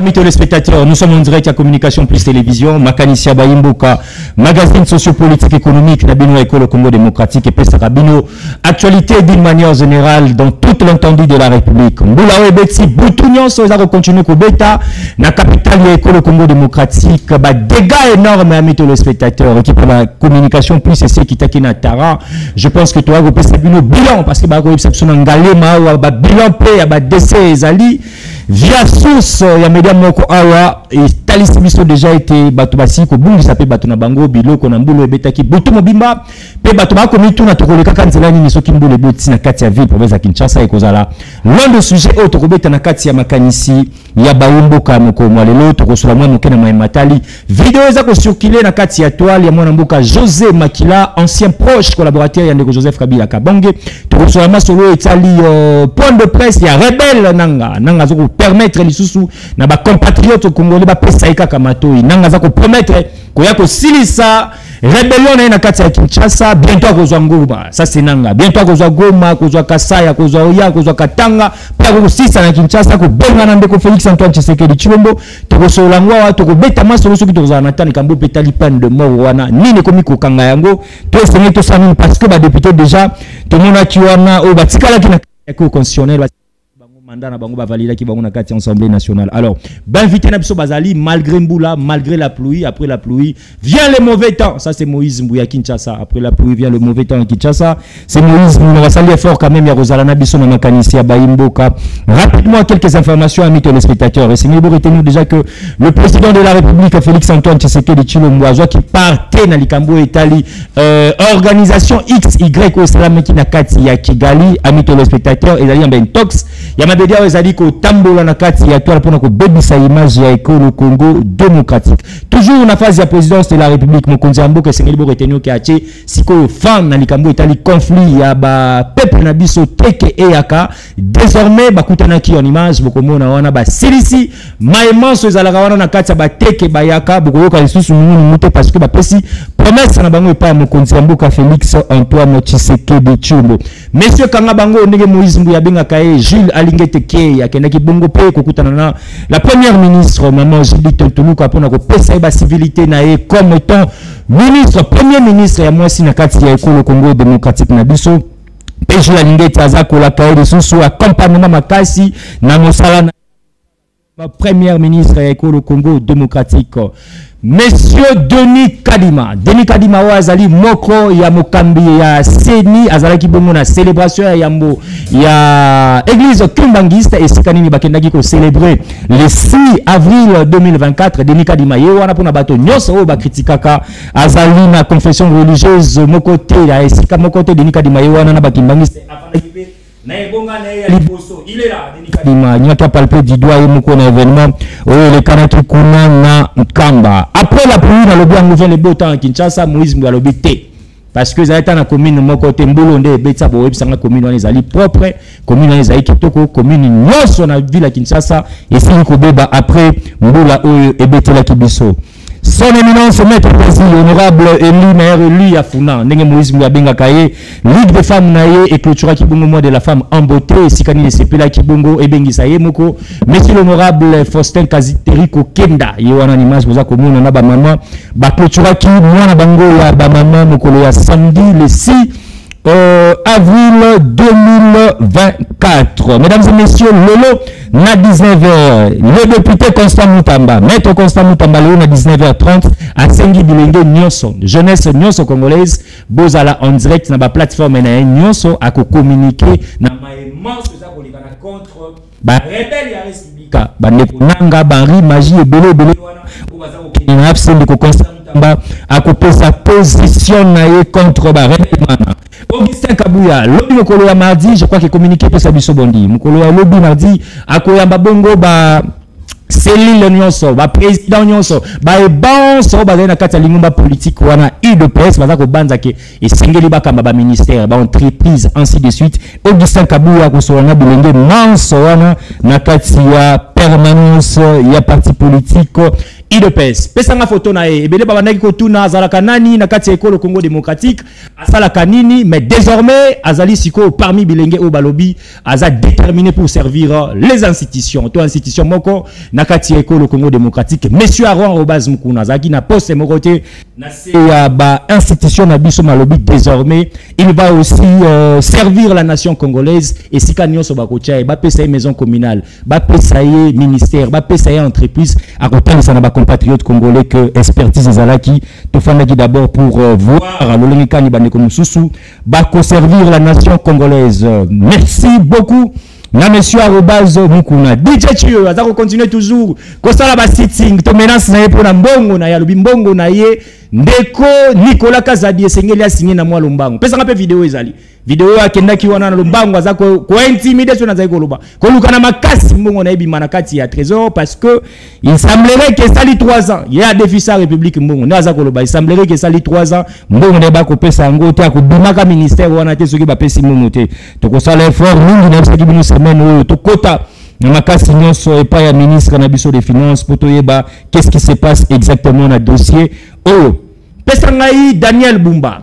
Amis téléspectateurs, nous sommes en direct à Communication Plus Télévision, Makanissia Baimboka, magazine sociopolitique économique, Nabino École Congo démocratique et Pesarabino, actualité d'une manière générale dans toute l'entendu de la République. Mboula Obeti, Boutunion, Sozaro continue Kobeta, na capitale École Congo démocratique, dégâts énormes, amis téléspectateurs, équipe de la Communication Plus et c'est qui na Tara. Je pense que toi, vous pouvez savoir bilan, parce que bah, vous avez Ngalema, ou bilan P, décès, Zali. Via source, ya média moko awa et talisi biso déjà été bato basi ko bungi sape bato na bango biloko na mbulo ebetaki boto mobimba pe bato ba komi tuna to koleka kanzela ni soki mbulo eboti na kati ya ville province ya Kinshasa ekozala l'un de sujet autre kobeta na kati ya makanisi ya baumboka moko mwalelo to kosola mwa mokena matali vidéo za ko circuler na kati ya toile ya mwana mboka José Makila ancien proche collaborateur ya ndeko Joseph Kabila Kabonge to kosola masolo etali point de presse ya rebelle nanga zo permettre les sous na ba compatriotes congolais ba pesa ikaka matoi nanga za ko promettre ko ya ko silisa rébellion na kati ya Kinshasa bientôt kozwa ngoma ça c'est nanga bientôt kozwa Goma kozwa Kasaya kozwa Oya kozwa Katanga pa ko sisa na Kinshasa ko benga na ndeko Félix Antoine Tshisekedi Tshilombo to ko solangwa wa to ko beta masolo soki to kozana na tani kambo petali pan de mort wana nini komi ko kanga yango to sengi to sami parce que ba député déjà to mona ki wana o batikala ki na ko constitutionnel na bango ba valida ki bango na kati Assemblée nationale. Alors, ben vite na biso bazali malgré Mboula, malgré la pluie, après la pluie vient le mauvais temps. Ça c'est Moïse Mbouya Kinshasa. Après la pluie vient le mauvais temps à Kinshasa. C'est Moïse Mbouya. On va saluer fort quand même ya Rosalana biso na makanisi ya Baimboka. Rapidement quelques informations amis téléspectateurs. Et c'est mieux retenir déjà que le président de la République Félix Antoine Tshisekedi Tshilombo qui partait na likambo etali organisation XY au Salam qui na kati ya Kigali amis téléspectateurs et d'ailleurs ben tox ya Bédia ezali ko tambola na kati ya toile pona ko bebisa image ya École Congo démocratique. Toujours na phase ya présidence de la République mokonzi amboka sengeli bo retenir ke ache siko fan na likambo etali conflit ya ba peuple na biso teke eyaka désormais bakutana ki en image bokomona wana ba silisi maimanso ezalaka wana na kati ya ba teke bayaka bokoyoka lisusu muté parce que ba pesi promesse na bango epa mokonzi amboka Félix Antoine Tshisekedi Tshilombo. Monsieur Kanga bango ndenge Moïse Mbouya benga kae Jules Alingé Teke ya kenda ki bongo pe kokutana na la première ministre maman Judith Tuluka pona ko pesa ba civilité na e comme étant ministre premier ministre ya mwasi na kati ya École Congo démocratique na biso pe Jules Alingé Taza ko la kae de sous accompagnement makasi na mosala na première ministre ya École Congo démocratique. Monsieur Denis Kadima wazali moko ya mokambi ya Seni azalaki bongo na célébration ya yambo ya église Kimbangiste et sikanini bakendaki ko célébrer le 6 avril 2024 Denis Kadima ye wana pona bato nyoso o ba kritikaka azali na confession religieuse mokote ya esika mokote Denis Kadima ye wana na bakimbangiste il est là, Denis Kadima. Il n'y a qu'à palper du doigt et mouko na événement. Oh, le Kanaki Kuna na Nkamba. Après la pluie, dans le bien nouvel le beau temps à Kinshasa, Moïse Mbouya l'obité. Parce que ça a été dans la commune, mon côté Mbolonde, Betsa, Boeb, Sanga, commune, on les alliés propres, commune, on les alliés Kitoko, commune, nous, on a vu la Kinshasa, et c'est une Kobeba après Mboula et Betela Kibiso. Son éminence maître président honorable Eli maire lui Afuna ndenge Moïse Mbouya benga kaye Ligue des femmes naye et clôtura ki bongo mois de la femme en beauté sikani sepela ki bongo e bengisa ye moko monsieur l'honorable Faustin Kaziteriko Kenda ye wana image boza komona na ba maman ba clôtura ki mwana bango ya ba maman mokolo ya samedi le 6 avril 2024. Mesdames et messieurs, Lolo na 19h. Le député Constant Moutamba, maître Constant Moutamba, Lolo na 19h30 à Sengi Bilenge Nyonso, jeunesse Nyonso congolaise, Bozala en direct na ba plateforme na Nyonso à communiquer na maïman ça contre ba rebelle ya République. Ba nekonanga bari magie et belé wana o baza ko kina absende ko Constant Moutamba à couper sa position na contre ba rebelle. Augustin Kabouya, lobby mokolo ya mardi, je crois que communiqué pour sa biso bondi. Mokolo ya lobby mardi, akoyamba bongo ba cellule nyonso, ba président nyonso, ba ebanso ba na kati ya lingomba politique wana UDPS baza ko banza ke esengeli bakamba ba ministère, ba entreprise ainsi de suite. Augustin Kabouya ko solana bilenge manso wana na kati ya permanence ya parti politique IDPS. Pesanga photo na e. Ebele babandaki kotuna azala kanani na kati école Congo démocratique. Asala kanini, mais désormais azali siko parmi bilenge au balobi aza déterminé pour servir les institutions. To institution moko na kati école Congo démocratique. Monsieur Aron Robaz Mukuna azaki na poste mokote na se ba institution na biso malobi désormais il va aussi servir la nation congolaise et si kanyo so bakocha ba pesa maison communale, ba pesa ministère, ba pesa entreprise à côté ça na ba compatriotes congolais que expertise ezalaki to fandaki d'abord pour voir l'olengikani bandeko mususu ba servir la nation congolaise. Merci beaucoup. Na monsieur Arobaz Mukuna DJ Chio aza ko continuer toujours ko sala ba sitting to menace na pour na mbongo na ya lobi mbongo na ye ndeko Nicolas Kazadi esengeli asigné na mwa lombango pesa ngape video ezali video akenda ki wana na lombango aza ko intimidation na zaiko loba ko lukana makasi mbongo na ebima na kati ya trésor parce que il semblerait que ça li 3 ans il y a défi sa république mbongo na aza ko loba il semblerait que ça li 3 ans mbongo na ba ko pesa ngo te ko bimaka ministère wana te soki ba pesi mbongo te to ko sala effort mingi na saki bino semaine to kota na makasi nyonso et pas ya ministre na biso des finances pour toyeba qu'est-ce qui se passe exactement na dossier oh Pesangai Daniel Bumba.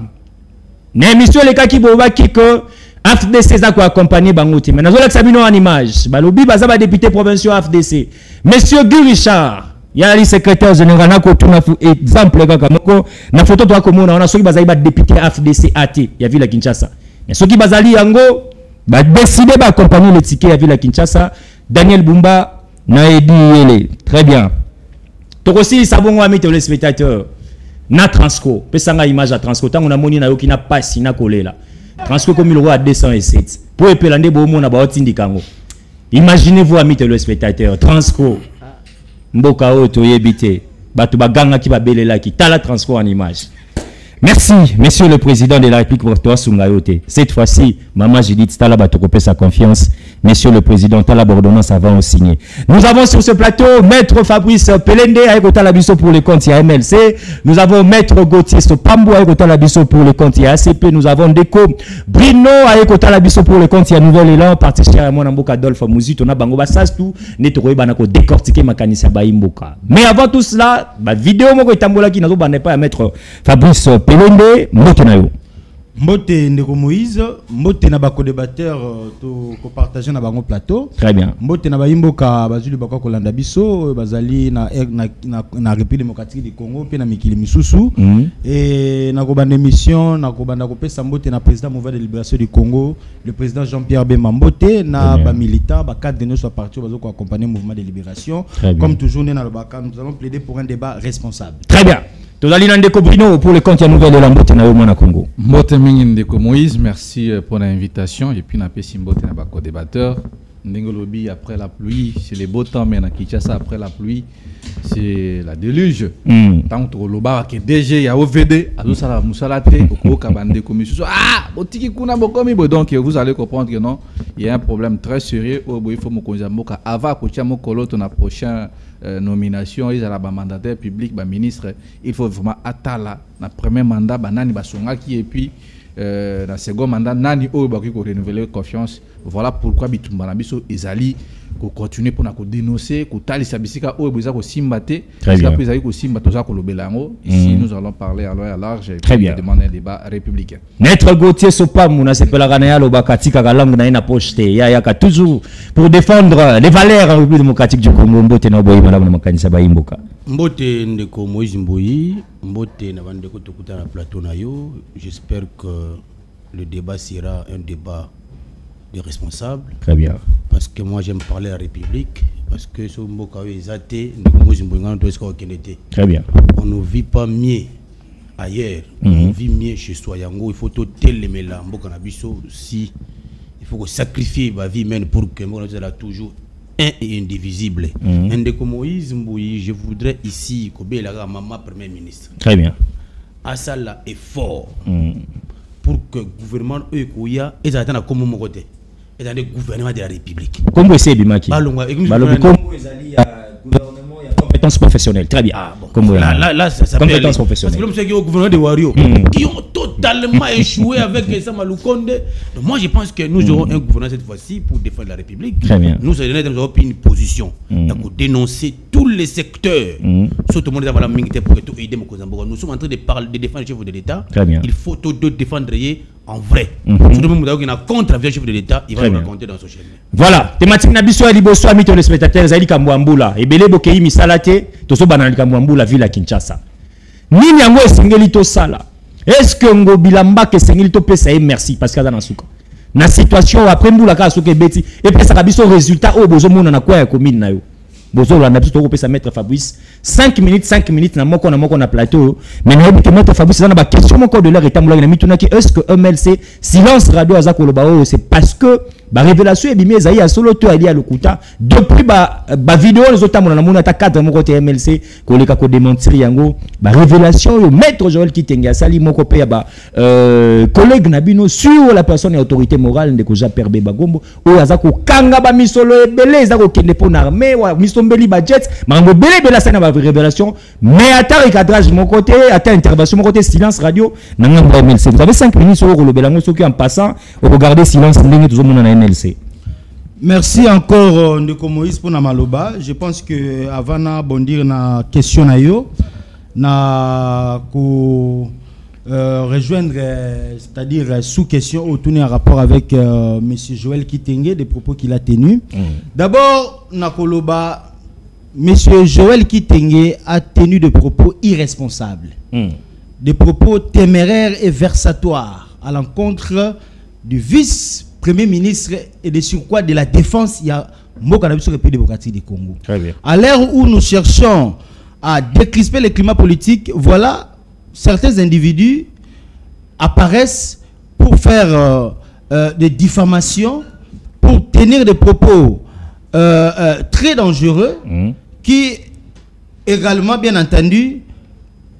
Na émission le kaki bobaki que AFDC za ko accompagner bangote. Mais nazola sabino en image. Balobi baza ba député provincial AFDC. Monsieur Guy Richard, ya li secrétaire général na ko tuna exemple kaka moko na photo to akomona on a soki bazali ba député AFDC AT ya ville Kinshasa. Mais soki bazali yango ba décider ba accompagner le ticket ya ville Kinshasa. Daniel Bumba na edi yele. Très bien. Tokosi sabongo ami téléspectateurs. Na Transco, pesanga image à Transco, tant on a moni na yoki na passe na kolela. Transco comme il roi à 207. Pour epelande bo mona ba otindi kango. Imaginez-vous amis téléspectateurs, Transco. Mboka oto yebite, batu baganga ki ba belela ki tala Transco en image. Merci, monsieur le président de la République pour toi Sungayote. Cette fois-ci, maman Judith Tala Batokopé sa confiance. Monsieur le président Tala Bordonnance avant de signer. Nous avons sur ce plateau Maître Fabrice Pelende avec Talabiso pour les comptes MLC. Nous avons Maître Gauthier Sopambo avec Talabiso pour les comptes ACP. Nous avons Deco Brino avec Talabiso pour les comptes Nouvel Élan. Parti cher à mon amboka Adolphe Mouzi. On a Bango Bassas tout. Netoroé Banako décortiquer Makanissa Baimboka. Mais avant tout cela, ma vidéo moko itambola qui n'a pas à Maître Fabrice Pelende. Motenayo. Mbote Ndeko Moïse, Mbote na bako débatteur to ko partager na bango plateau. Très bien. Mbote na baimboka bazuli bako kolanda biso bazali na République démocratique du Congo pe na mikili misusu et na ko bande mission na ko banda ko pesa Mbote na président Mouvement de libération du Congo, le président Jean-Pierre Bemba Mbote na ba militant ba cadre de nos parti bazo ko accompagner Mouvement de libération comme toujours na le baka nous allons plaider pour un débat responsable. Très bien. Tozali na Ndeko Brino pour le compte ya Nouvelle Élan Mbote na yo mwana Congo. Mbote mingi Ndeko Moïse, merci pour l'invitation et puis na pesi Mbote na bako débatteur. Ndengolobi après la pluie, c'est le beau temps mais na Kinshasa après la pluie, c'est la déluge. Tant que loba que DG ya OVD, azo sala musalate ko kabande komiso. Ah, botiki kuna bokomi donc vous allez comprendre que non, il y a un problème très sérieux au il faut mo konzamboka avant ko tia mo koloto na prochain nomination ils la mandataire public ba ministre il faut vraiment atala na premier mandat banani basonga qui et puis dans second mandat nani o ba ko renouveler confiance. Voilà pourquoi bitumba na biso ezali ko continuer pour na ko dénoncer ko talisa bisika o boza ko simbate parce que ezali ko simbato za ko lobelango. Ici nous allons parler à loin à large et demander un débat républicain. Maître Gauthier Sopam na sepela kana lo bakatika ka langue na ina poste ya ka toujours pour défendre les valeurs démocratiques du Congo. Mbote na boyi malamu na makanisa baimboka. Mbote Ndeko Moïse Mboyi, Mbote na bandeko tokuta na plateau na yo. J'espère que le débat sera un débat de responsables. Très bien. Parce que moi j'aime parler à la République. Parce que ce mboka ezate, très bien. On ne vit pas mieux ailleurs. On vit mieux chez soi. Il faut tout télémer là. Mboka na biso si il faut sacrifier ma vie même pour que moi soit toujours un et indivisible. Ndeko Moïse Mboyi, je voudrais ici que la maman premier ministre. Très bien. Asala est fort. Pour que le gouvernement Eukoya et attend comme mon côté et dans le gouvernement de la République. Comme c'est Bimaki. Gouvernement compétences professionnelles. Très bien. Ah, bon. Là, ça compétences professionnelles. Parce que le gouvernement de Wario qui ont totalement échoué avec Sama Lukonde. Donc moi je pense que nous aurons un gouvernement cette fois-ci pour défendre la République. Très bien. Nous avons pris une position pour dénoncer tous les secteurs. Tout le monde est pour aider Mokozamboka. Nous sommes en train de parler de défendre le chef de l'État. Il faut tout défendre en vrai. Tout le monde est contre le chef de l'État. Il va nous raconter dans ce chemin. Voilà. Thématique Nabiso à Liboso à les spectateurs Zali Kamwambula et Belé Bokei Misalate Toso Banal Kamwambula ville à Kinshasa. Nini yango esengeli to sala. Est-ce que ngo bilamba ke sengeli to pesa merci parce que dans suka. Na situation après mbula ka soke beti et puis ça kabiso résultat au bozo mona na kwa ya commune na yo. Bozo la nabiso to pesa maître Fabrice 5 minutes na moko na plateau mais na yebi que maître Fabrice na ba question moko de leur état mula na mituna ki est-ce que MLC silence radio azako bao c'est parce que ba révélation et bimi ezali ya solo to ali ya lokuta depuis ba vidéo les autres na mona ta cadre moko te MLC ko leka ko démentir yango ba révélation yo maître Joël Kitenge sali moko pe ba collègue nabino sur la personne et autorité morale de ko Jean-Pierre Bagombo o azako kanga ba misolo ebele ezako kende po na armée wa misombeli ba jet mango belé bela sana ba révélation mais ata recadrage mon côté ata intervention mon côté silence radio na ngamba MLC vous avez 5 minutes sur le belango soki en passant regardez silence ndenge tout le monde na MLC. Merci encore Ndeko Moïse pour na maloba. Je pense que avant na bondir na question na yo na ko rejoindre c'est-à-dire sous question ou tourner en rapport avec monsieur Joël Kitenge des propos qu'il a tenus. D'abord na koloba monsieur Joël Kitenge a tenu des propos irresponsables. Des propos téméraires et versatoires à l'encontre du vice-premier ministre et de surcroît de la défense, il y a Mokanabis République démocratique du Congo. Très bien. À l'heure où nous cherchons à décrisper le climat politique, voilà, certains individus apparaissent pour faire des diffamations, pour tenir des propos très dangereux, qui également, bien entendu,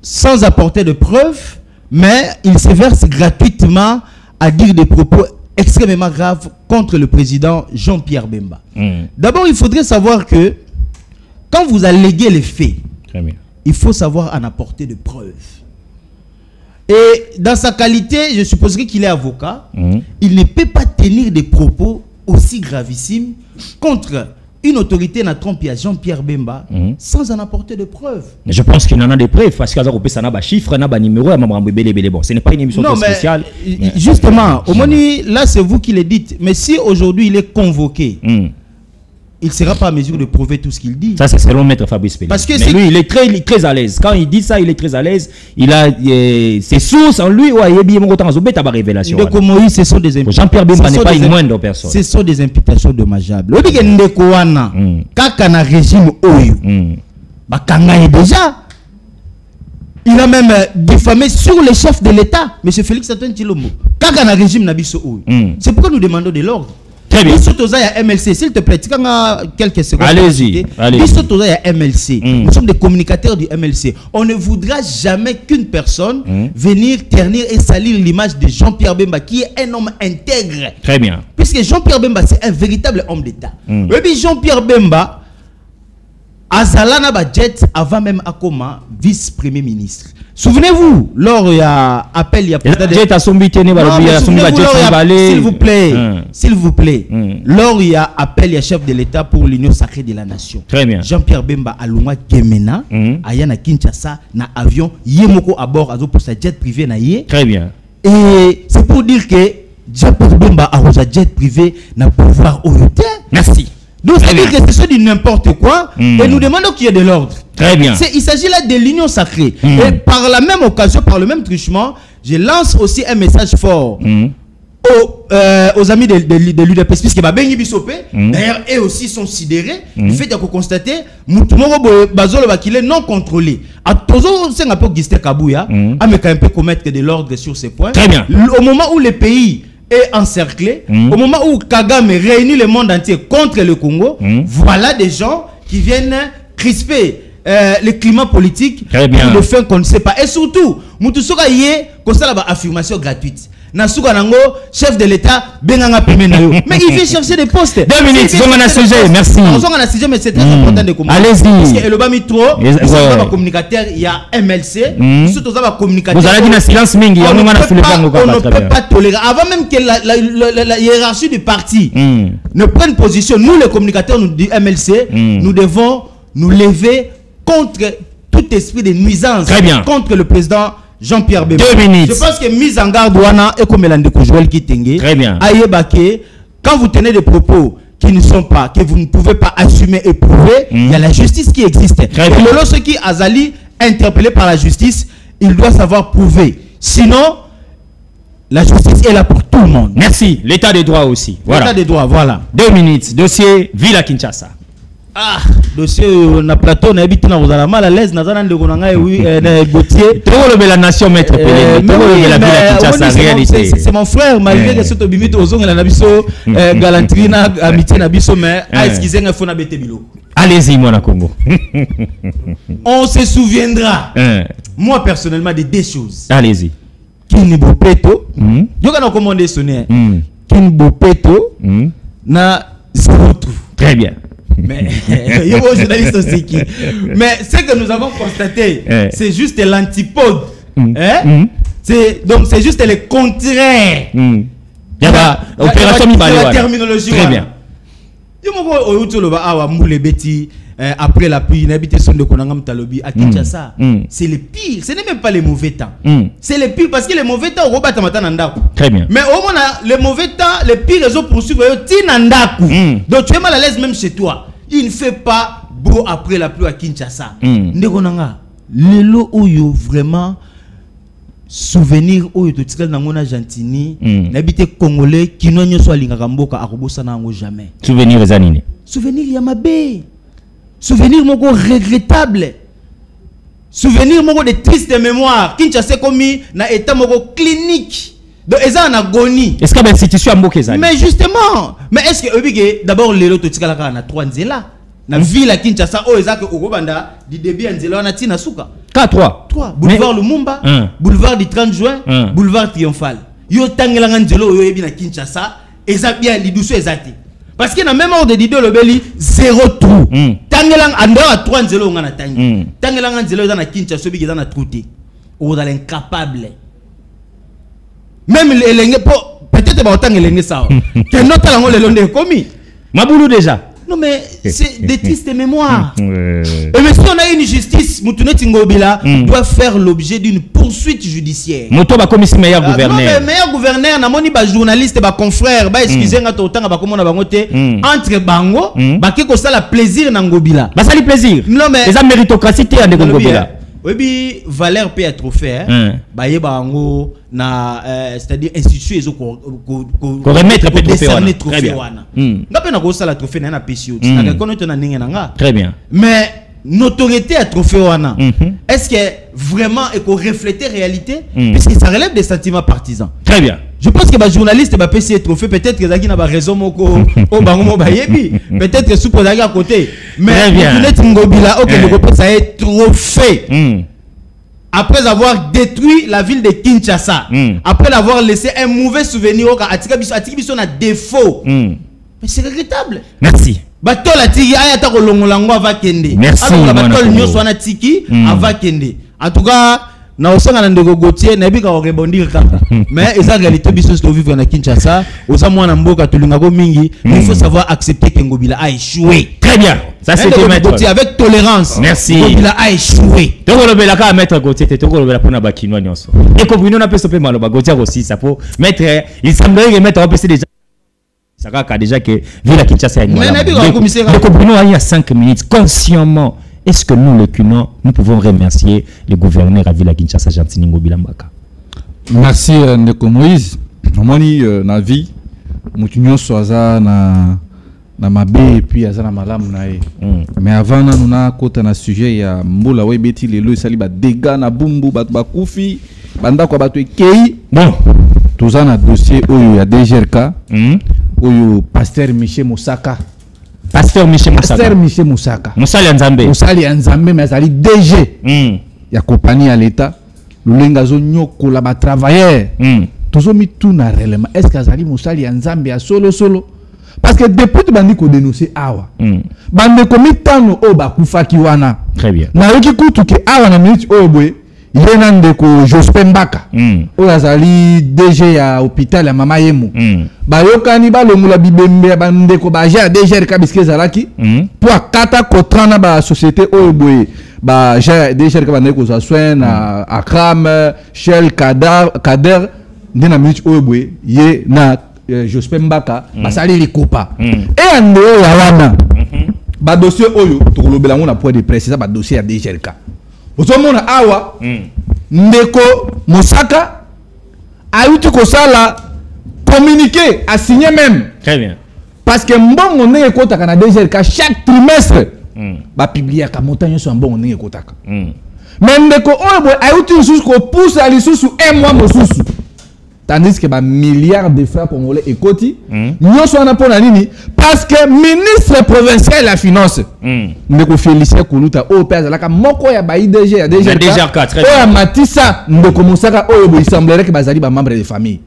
sans apporter de preuves, mais ils se versent gratuitement à dire des propos extrêmement graves contre le président Jean-Pierre Bemba. D'abord, il faudrait savoir que quand vous alléguez les faits, il faut savoir en apporter de preuves. Et dans sa qualité, je supposerais qu'il est avocat, il ne peut pas tenir des propos aussi gravissimes contre une autorité n'a trompé à Jean-Pierre Bemba sans en apporter de preuves. Je pense qu'il en a des preuves parce qu'il y a des chiffres, des numéros, bon, ce n'est pas une émission spéciale. Justement, au moment là, c'est vous qui le dites. Mais si aujourd'hui il est convoqué, il ne sera pas à mesure de prouver tout ce qu'il dit. Ça, c'est selon Maître Fabrice Pelé. Parce que mais lui, il est très à l'aise. Quand il dit ça, il est très à l'aise. Il a ses sources en lui. Révélation. Ce sont des imputations. Jean-Pierre Bemba n'est pas une moindre personne. Ce sont des imputations dommageables. Quand régime Oyo, déjà, il a même diffamé sur le chef de l'État, M. Félix Antoine Tshilombo. Quand régime Nabiso Oyo. C'est pourquoi nous demandons de l'ordre. Très bien. MLC, s'il te plaît, quelques secondes. Allez-y. MLC. Nous sommes des communicateurs du MLC. On ne voudra jamais qu'une personne venir ternir et salir l'image de Jean-Pierre Bemba, qui est un homme intègre. Très bien. Puisque Jean-Pierre Bemba, c'est un véritable homme d'État. Et puis Jean-Pierre Bemba, Azalana Badjet, avant même Akoma, vice-premier ministre. Souvenez-vous, lors il y a appel, il y a s'il vous plaît, lors il y a appel, il y a chef de l'État pour l'Union sacrée de la nation. Très bien. Jean-Pierre Bemba Alunga Gemena, Ayana Kinshasa, na avion, Yemoko à bord, pour sa jet privé na yé. Très bien. Et c'est pour dire que Jean-Pierre Bemba a sa jet privé n'a pouvoir au Merci. Donc, c'est-à-dire que c'est du n'importe quoi et nous demandons qu'il y ait de l'ordre. Très bien. Il s'agit là de l'union sacrée. Et par la même occasion, par le même truchement, je lance aussi un message fort aux amis de l'UDPS, puisque Bengi Bissopé, d'ailleurs, eux aussi sont sidérés. Du fait de constater qu'il est non contrôlé. À Tozo, c'est un peu Gisté Kabouya, a un peu commettre de l'ordre sur ces points. Très bien. Au moment où le pays est encerclé, au moment où Kagame réunit le monde entier contre le Congo, voilà des gens qui viennent crisper le climat politique pour le fait qu'on ne sait pas. Et surtout, Moutoussoka yé, comme ça, là, affirmation gratuite. Nasuka Nango, chef de l'État, Benanga Pimenayo. Mais il vient chercher des postes. 2 minutes, merci. Mais c'est très important de commencer. Allez-y. Parce que le Bamitro, un communicateur, il y a MLC, surtout un communicateur. Vous allez dire silence mingi, on ne peut pas tolérer. Avant même que la hiérarchie du parti ne prenne position, nous les communicateurs du MLC, nous devons nous lever contre tout esprit de nuisance. Très bien. Contre le président Jean-Pierre Bemba. 2 minutes. Je pense que mise en garde wana et comme Elandeko Joël Kitenge. Très bien. Ayebake, quand vous tenez des propos qui ne sont pas, que vous ne pouvez pas assumer et prouver, il y a la justice qui existe. Très et bien. lorsqu'il Azali interpellé par la justice, il doit savoir prouver. Sinon, la justice est là pour tout le monde. Merci. L'état des droits aussi. Voilà. L'état des droits, voilà. 2 minutes. Dossier Villa Kinshasa. Ah, dossier na plateau na habite na vous allez mal à l'aise na zana ndeko na ngai oui na Gauthier. Tout le la nation maître Pelé. Tout le la Villa Kinshasa réalité. C'est mon frère malgré que ce bimite ozonga na biso galanterie na amitié na biso mais excusez nga fona bete bilo. Allez-y moi na Congo. On se souviendra. Moi personnellement de deux choses. Allez-y. Kini Bopeto. Yo kana commander sonner. Kini Bopeto na Zoutou. Très bien. Mais journaliste aussi qui. Mais ce que nous avons constaté, c'est juste l'antipode. C'est donc c'est juste le contraire. Opération la terminologie. Très bien. Après la pluie, n'habite son de Konangam Talobi à Kinshasa. C'est le pire. Ce n'est même pas les mauvais temps. C'est le pire parce que les mauvais temps, Robert Tamatananda. Très bien. Mais au moins, les mauvais temps, les pires réseaux poursuivent. Donc tu es mal à l'aise même chez toi. Il ne fait pas beau après la pluie à Kinshasa. Ndekonanga, lelo oyo vraiment souvenir oyo to tikal nangona Gentini, n'habite congolais qui n'ont soit lingakamboka akobosa nango jamais. Souvenir zanini. Souvenir Yamabe. Souvenir moko regrettable. Souvenir moko de triste mémoire. Kinshasa commis na état moko clinique. Donc ils ont en agonie. Est-ce qu'il y a une institution à Mokezali? Mais justement, mais est-ce que d'abord les lots totikala na 3 nzela na ville à Kinshasa o ezaka okobanda di début nzela na tina suka. 3 boulevard Lumumba, boulevard du 30 juin, boulevard Triomphal. Yo tangelanga nzelo yo yebi na Kinshasa, eza bien liduso ezati. Parce que na même ordre d'idée le beli 0 trou. Tangelang ando à 3 nzelo ngana tangi. Tangelanga nzelo eza na Kinshasa bi eza na trouté. O dans l'incapable. Même les peut-être pas autant les ça. Que notre langue le long commis. Maboulou déjà. Non mais c'est des tristes mémoires. Et mais si on a une justice, Moutoune Tingobila doit faire l'objet d'une poursuite judiciaire. Moto ba commissaire meilleur gouverneur. Non mais meilleur gouverneur na moni ba journaliste ba confrère ba excusez nga to tanga ba komona ba ngote entre bango ba ke ko sala plaisir na Ngobila. Ba sali plaisir. Non mais les méritocratie te ande Ngobila. Oui, bi valeur peut être offert. Ba yeba ngo na c'est-à-dire institution ezo ko remettre peut décerner trophée wana. Ngape na ko sala trophée na PCO. Na ko na ninga nga. Très bien. Mais notoriété à trophée wana. Est-ce que vraiment et qu'on reflète réalité puisque ça relève des sentiments partisans. Très bien. Je pense que les journalistes va passer trophée peut-être que Zaki n'a pas raison moko au bango bayebi peut-être que sous à côté mais peut-être Ngobila OK le ça est trophée. Après avoir détruit la ville de Kinshasa, après l'avoir laissé un mauvais souvenir au Atika biso na défaut. Mais c'est regrettable. Merci. Bato la tiki ayata ko longolango ava kende. Merci. Alors bato nyoso wana tiki ava kende. En tout cas na osanga na ndeko Gauthier na bika ko rebondir kaka. Mais esa réalité biso to vivre na Kinshasa, oza mwana mboka tolinga ko mingi, il faut savoir accepter que Ngobila a échoué. Très bien. Ça c'était maître Gauthier avec tolérance. Merci. Ngobila a échoué. Tokolobela ka maître Gauthier te tokolobela pona ba kinwa nyonso. Et comprendre na peso pe maloba Gauthier aussi ça pour maître il semblerait que maître va déjà ça a déjà que Villa Kinshasa mais il y a 5 minutes consciemment. Est-ce que nous, les Cunois, nous pouvons remercier le gouverneur à Villa Kinshasa, Gentini Ngobila Mbaka? Merci, Ndeko Moïse. Moni na vie, mutunyo soaza na mabe et puis aza na malamu na e. Mais avant na nuna kota na sujet ya mbola we beti lelo sali ba dégâts na bumbu ba kufi banda kwa batu ekei. Bon, toza na dossier oyo ya DGRK. Oyo pasteur Michel Moussaka. Pasteur Michel Moussaka. Moussali ya Nzambe mais azali DG. Ya compagnie à l'état. Lulenga zo nyoko la ba travailleur. Tozo mi tout na réellement. Est-ce que azali Moussali ya Nzambe ya solo? Parce que depuis tu bandi ko dénoncer awa. Bande komi tano o ba kufaki wana. Très bien. Na yoki kutu ke awa na minute o boy. yenande ko Jospin Mbaka o azali DG ya hôpital ya Mama Yemu bayokani balongula bibembe bandeko baja DG kabiske zalaki po akata kotrana ba société oyo boye ba ja DG ka bandeko za soin na Akram Shell Kader ndena minute oyo boye ye na Jospin Mbaka basali likopa et ande ya wana ba dossier oyo tokolobela ngona point de presse ça ba dossier ya DG ka ozomona awa ndeko Mosaka a eu ko sala communiqué a signé même Très bien. parce que mbongo ndenge kotaka na DGRK chaque trimestre ba publier ka montagne sur mbongo ndenge kotaka mais ndeko oyo boy a eu susu ko pousse ali susu un mois mosusu tandis que ba milliards de francs congolais ekoti nyonso wana pona nini parce que ministre provincial la finance ndeko Félicien Kuluta o pesa la ka moko ya ba IDG ya DGRK o ya Matissa ndeko Mosaka oyo bo il semblerait que bazali ba membre de famille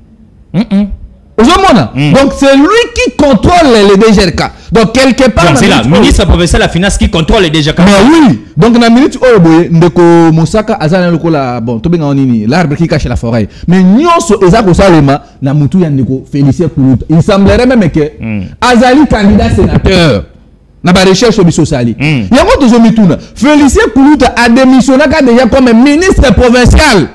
donc c'est lui qui contrôle les DGRK. Donc quelque part c'est la ministre provincial la finance qui contrôle les DGRK. Mais oui, donc na minute oyo boye ndeko Mosaka azana lokola bon to benga nini l'arbre qui cache la forêt. Mais nyonso eza ko salema na mutu ya ndeko Félicien Kuluta. Il semblerait même que azali candidat sénateur na ba recherche biso sali. Yango tozo mituna Félicien Kuluta a démissionné déjà comme ministre provincial.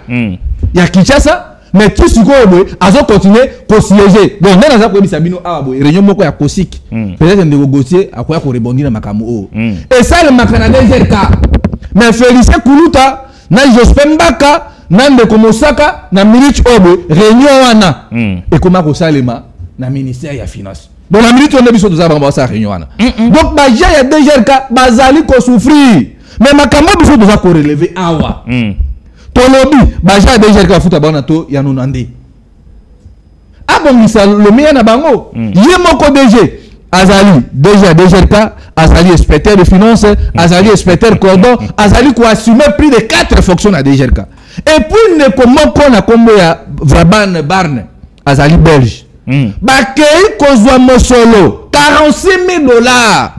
Ya Kinshasa. Mais tout ce qu'on veut, ils ont continué à siéger. Donc, nous avons dit Sabino Abo, réunion moko ya Kosik. Peut-être négocier à quoi qu'on rebondit dans Makamu. Et ça, le Makanadé GRK. Mais Félicien Kuluta, na Jospin Mbaka, na Ndeko Mosaka, na Minich Obo, réunion wana. Et comment ko salema na ministère ya finance. Donc, la minute on a besoin de ça pour ça réunion wana. Donc, ba ya DGRK, bazali ko souffrir. Mais Makamu besoin de ça ko relever awa. Tolobi baja DGRK futa bana to ya nonande abongisa le meya na bango ye moko DG azali déjà DGRK azali inspecteur de finance azali inspecteur cordon azali ko assumer plus de 4 fonctions à DGRK et puis ne komoko na kombo ya Vraban Barne azali belge bakei kozwa mosolo $46,000.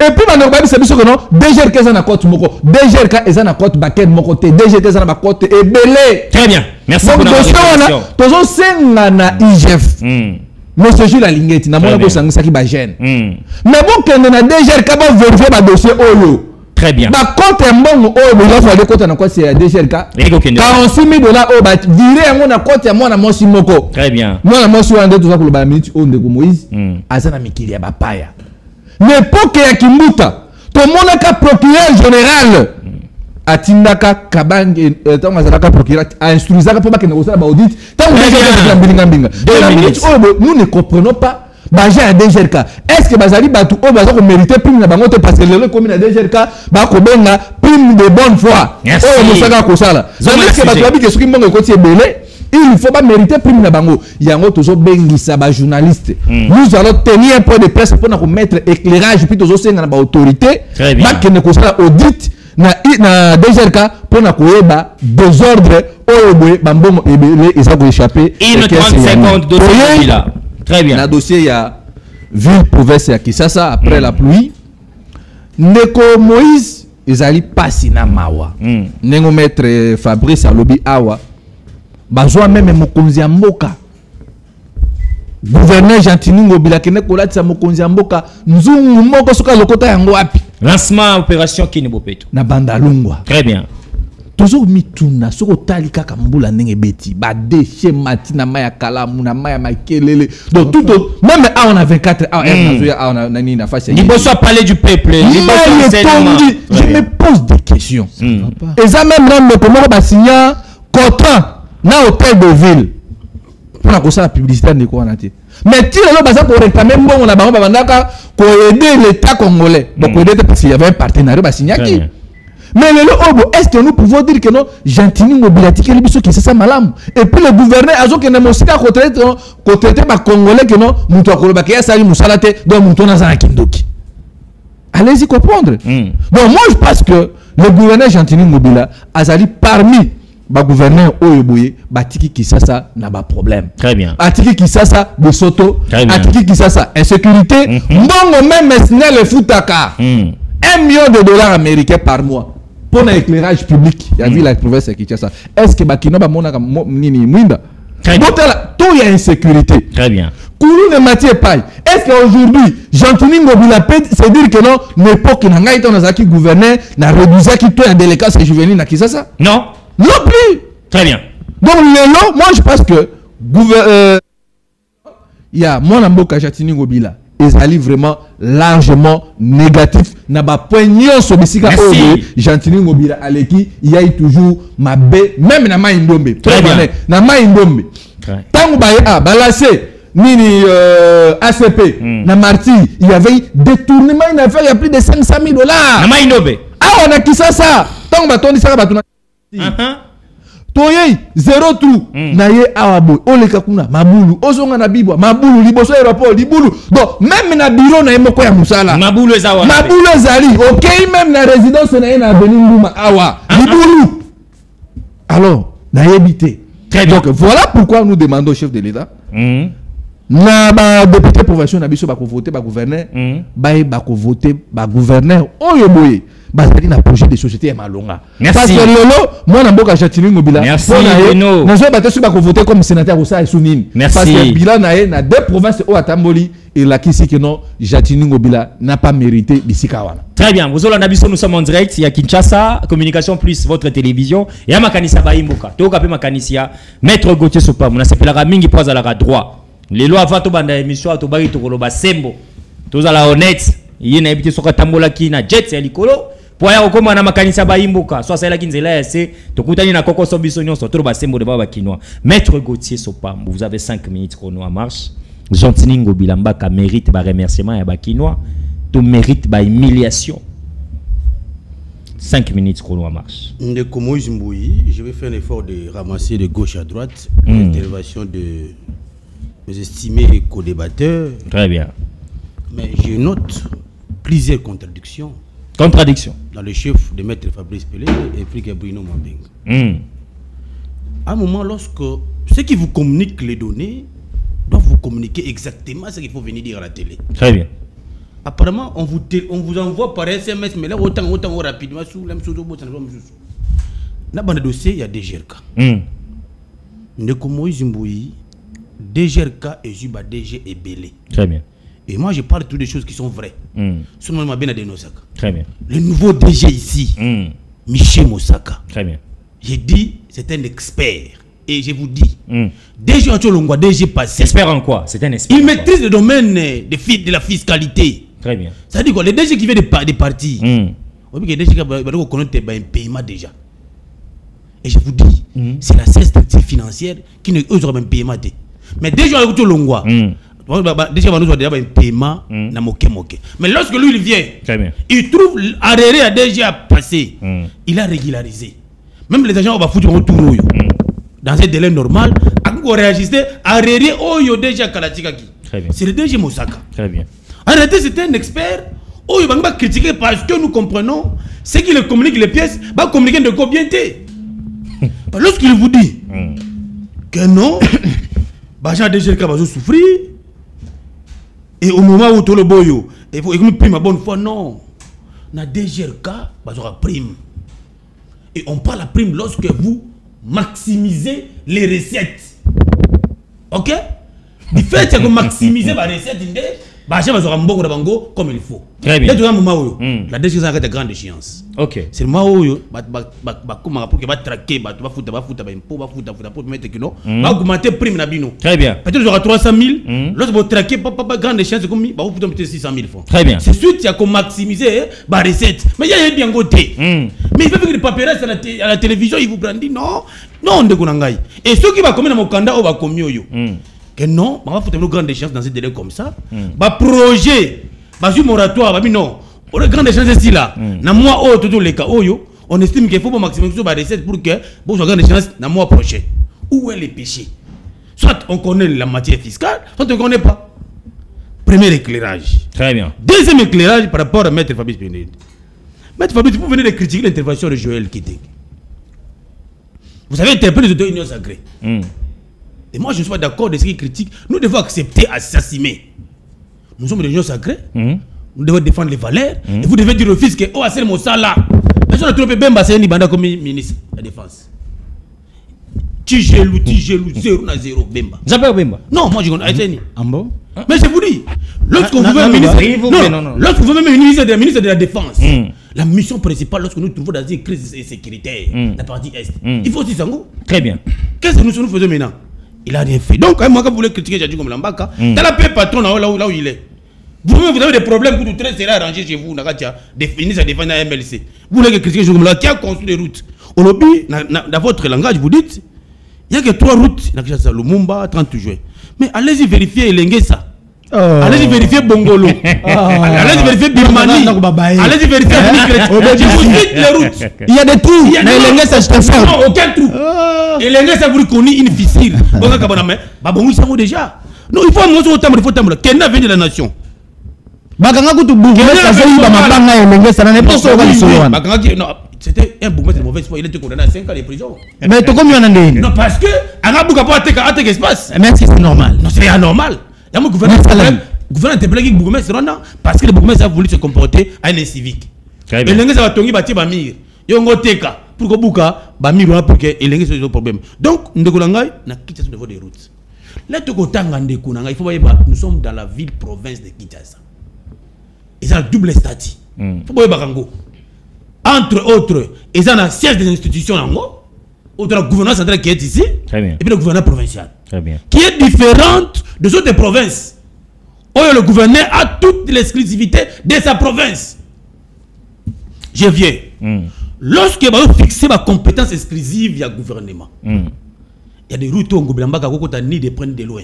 Et puis maintenant c'est biso que non DGRK eza na compte moko DGRK eza na compte baket moko te DGRK eza na compte ebele. Très bien, merci pour la réflexion. Tozo senga na IGF monsieur Jules Alingeti na mona ko sangisa ki ba jeune mais bon que na DGRK ba vérifier ba dossier oyo. Très bien. Ba compte mbongo oyo bo lafa de compte na quoi c'est DGRK $46,000 oyo ba virer yango na compte ya mwana mosi moko. Très bien. Mwana mosi wande toza ko ba minute onde ko Moïse asa na mikili ya ba paya. L'époque ya Kimbuta, tout le monde a procureur général. Atindaka Kabange, tant que procureur a instruit ça pour pas que nous faisons l'audit. Tant que nous ne comprenons pas. Baja à DGRK. Est-ce que Bazali Batou o Bazali mérite prime na bango te parce que le commune à DGRK ba ko benga prime de bonne foi. Oh Mosaka ko sala. Est-ce que Batou abi que soki mbongo ko tie belé il faut pas mériter prime na bango. Yango tozo bengisa ba journaliste. Nous allons tenir un point de presse pour nous mettre éclairage puis tozo senga na ba autorité. Ba que ne ko sala audit na DGRK pour na koyeba désordre o boye ba mbongo ebele eza ko échapper. Il 30 secondes dossier là. Très bien. Le dossier, il y a ville province à Kisasa après la pluie. Ndeko Moïse, ils allaient passer na mawa. Nengo maître Fabrice Alobi Awa. Bazwa même mokonzi ya mboka. Gouverneur Gentini Ngobila kene kolati sa mokonzi ya mboka. Nzungu moko soka lokota yango wapi. Lancement opération Kinibopeto. Na Bandalungwa. Très bien. Tozo mituna soko talika kambula ndenge beti ba déchet matina maya kalamu na maya makelele donc tout même on a 24 on a nani na face il faut soit parler du peuple je me pose des questions et ça même là comment ba signer contrat na hôtel de ville pour la ça la publicité de quoi on a été mais tu là basa pour réclamer bon na bango bandaka pour aider l'état congolais donc aider parce qu'il y avait un partenariat ba signer qui. Mais est-ce que nous pouvons dire que non, Gentini Mobilati, qui est ça malam. Et puis le gouverneur a dit que nous traiter par Congolais que non, nous avons dit que Sali Moussalate, donc nous avons dit Kindoki. Allez-y comprendre. Donc moi je pense que le gouverneur Gentini Mobila a dit parmi les gouverneurs Oyeboye, Batiki Kisasa n'a pas de problème. Très bien. Atiki Kisasa de Soto, Atiki Kisasa insécurité, non même le Foutaka. $1 million américains par mois. pour l'éclairage public, il y a vu la province qui tient ça. Est-ce que Bakino ba mona nini mwinda? Tout y a insécurité. Très bien. Koulou ne matière paille. Est-ce qu'aujourd'hui, Jean-Tony Ngobila peut se dire que non, l'époque n'a pas été dans gouverneur, n'a réduit qui toi en déléquence et juvénile n'a qui ça? Non. Non plus. Très bien. Donc, moi je pense que il y a mon amboka Jean-Tony Ngobila. Ils allaient vraiment largement négatif. N'a pas poignon sur Bissika. Jean-Tony Ngobila Aleki, il y a toujours ma baie, même na ma indombe. Très bien. Na ma indombe. Tant que balassé. Nini ACP, na Marty, il y avait détournement, une affaire, il y a plus de 500 000 $. Na ma indombe. Ah, on a qui ça? Tant que tu ça, Toye, zéro trou. Naye awabo, olekakuna, mabulu, ozonga na bibwa, mabulu, liboso aéroport, libulu. Donc, même na bureau na emoko ya musala. Mabulu ezawa. Mabulu ezali, ok, même na résidence na na Beninguma, awa, libulu. Alors, na yebite. Très bien. Donc, voilà pourquoi nous demandons au chef de l'État. Na ba député provincial na biso ba ko voter ba gouverneur, ba ko voter ba gouverneur oyo boye. Bazali na projet de société ya malonga. Parce que lolo moi na mboka Jean-Tony Ngobila Bino na zo batesu ba ko voter comme sénateur au sa Sounine parce que bilan na deux provinces au Atamboli et la kisi que non Jean-Tony Ngobila n'a pas mérité bisika wana. Très bien, vous avez nous sommes en direct, il y a Kinshasa, Communication Plus, votre télévision, et il y a Makanisia Baimboka. Tu as Makanisia, Maître Gauthier Sopa, on a s'appelé Mingi Poise à la droit. Les lois avant banda émission to bari to koloba sembo. To za la honnête, il y a une habité sur Tambola qui na jet c'est likolo. Pour ya okoma na Makanisia Baimboka, soit celle qui nzela c'est to kutani na koko sobisonyo so to ba sembo de baba kinois. Maître Gauthier Sopa, vous avez 5 minutes chrono en marche. Jean-Tony Ngobila Mbaka mérite ba remerciement ya ba kinois. Tu mérites ba humiliation. 5 minutes chrono en marche. Ndeko Moïse Mbouyi, je vais faire un effort de ramasser de gauche à droite l'intervention de mes estimés co-débatteurs. Très bien. Mais je note plusieurs contradictions. Contradiction. Dans le chef de Maître Fabrice Pelé et Frike Bruno Mambeng. À un moment, lorsque ceux qui vous communiquent les données doivent vous communiquer exactement ce qu'il faut venir dire à la télé. Très bien. Apparemment, on vous envoie par SMS, mais là, autant rapidement, sous la dans le dossier, il y a DGRK. Ndeko Moïse Mbouyi, DGRK et Juba DG et Belé. Très bien. Et moi, je parle de toutes les choses qui sont vraies. Seulement, ma bien Mosaka. Très bien. Le nouveau DG ici, Michel Mosaka. Très bien. J'ai dit, c'est un expert. Et je vous dis, DG Antolongwa, DG passé. Expert en quoi? C'est un expert. Il maîtrise le domaine de la fiscalité. Très bien. Ça veut dire quoi? Les DG qui viennent des partis. On dit que les DG qui connaissent un paiement déjà. Et je vous dis, c'est la seule structure financière qui ne aura un paiement. Mais DG Antolongwa, déjà on a un paiement na moke. Mais lorsque lui il vient, il trouve arrêté à DG à passer. Il a régularisé. Même les agents vont foutre un tour dans un délai normal, on réagissait arrêté au DG Kalatikaki. C'est le DG Mosaka. Très bien. Arrêtez, c'est un expert. Oh, il va critiquer parce que nous comprenons ce qui le communique les pièces, va communiquer de combien t'es. Lorsqu'il vous dit que non, Bajan DG va souffrir, et au moment où tout le boyo, il faut prime ma bonne foi, non. Na DGRK, aura prime. Et on parle la prime lorsque vous maximisez les recettes. Ok? Du fait que vous maximisez les recettes, comme il faut. Très bien. La décision est de grande échéance. Ok. C'est le moment où il va traquer, il va augmenter la prime. Très bien. Peut-être qu'il y aura 300 000. Lorsque vous traquez, grande échéance, il va vous 600 000 francs. Très bien. C'est suite, il y a qu'on maximiser les recettes. Mais il y a bien côté. Mais il fait que les papiers à la télévision, il vous brandit non. Non, et ceux qui vont commettre mon candidat, on va commettre. Que non, on va faire une grande échéance dans ces délais comme ça. Projet, moratoire, non. On a une grande échéance ici là. Dans le mois tout les cas, on estime qu'il faut maximiser les recettes pour que bon, une grande échéance dans le mois prochain. Où est le péché? Soit on connaît la matière fiscale, soit on ne connaît pas. Premier éclairage. Très bien. Deuxième éclairage par rapport à Maître Fabrice Pénède. Maître Fabrice, vous venez de critiquer l'intervention de Joël Kiteng. Vous avez interpellé les autorités unions sacrées. Et moi, je ne suis pas d'accord de ce qu'il critique. Nous devons accepter assassiner. Nous sommes des unions sacrées. Nous devons défendre les valeurs. Et vous devez dire au fils que oh, c'est mon ça là. Mais personne n'a trompé Bemba, c'est un Ibanda comme ministre de la Défense. Tigelou, 0 Bemba. J'appelle Bemba. Non, moi je connais. Ambo. Mais je vous dis, lorsqu'on veut un ministre, lorsqu'on veut même un ministre de la Défense, la mission principale lorsque nous trouvons dans une crise sécuritaire, la partie Est, il faut aussi Sango. Très bien. Qu'est-ce que nous faisons maintenant? Il a rien fait. Donc, moi, quand vous voulez critiquer Jadji comme Lambaka, t'as la paix patron là où il est. Vous-même, vous avez des problèmes pour tout traiter, c'est arrangé chez vous, des ministres à défendre à MLC. Vous voulez critiquer Jadji comme Lambaka, qui a construit des routes. Au lobby, dans votre langage, vous dites, il n'y a que 3 routes, Lumumba, 30 juin. Mais allez-y vérifier Elengesa. Allez-y vérifier Bongolo. Allez-y vérifier Birmanie. Allez-y vérifier je vous dis les routes. Il y a des trous. Mais Elengesa, je te fais. Non, aucun trou. Elengesa, vous connaissez une fissure. Déjà. Non, il faut montrer au temps, il faut temps. Kenya vient de la nation. C'était un bourgmestre de mauvaise foi, il était condamné à 5 ans de prison. Mais tu combien d'années? Non, parce que Arabuka pas à tes espace. Mais est-ce que c'est normal? Non, c'est anormal. Il y a un gouverneur interpellé qui bourgmestre parce que le bourgmestre a voulu se comporter à un incivique. Et l'Engue ça va tomber bâtir Bamir. Yongo Teka pour que Bouka Bamir pour que l'Engue soit un problème. Donc, Ndekolanga n'a quitté au niveau des routes. Là, tu il faut voir, nous sommes dans la ville-province de Kinshasa. Ils ont un double statut. Il faut voir Bakango. Entre autres, ils ont un siège des institutions en haut, autre le gouvernement central qui est ici, et puis le gouvernement provincial, qui est différente de autres provinces. Où le gouverneur a toute l'exclusivité de sa province. Je viens. Lorsque vous fixez ma compétence exclusive, il y a gouvernement. Il y a des routes où le gouvernement ni de prendre de loin.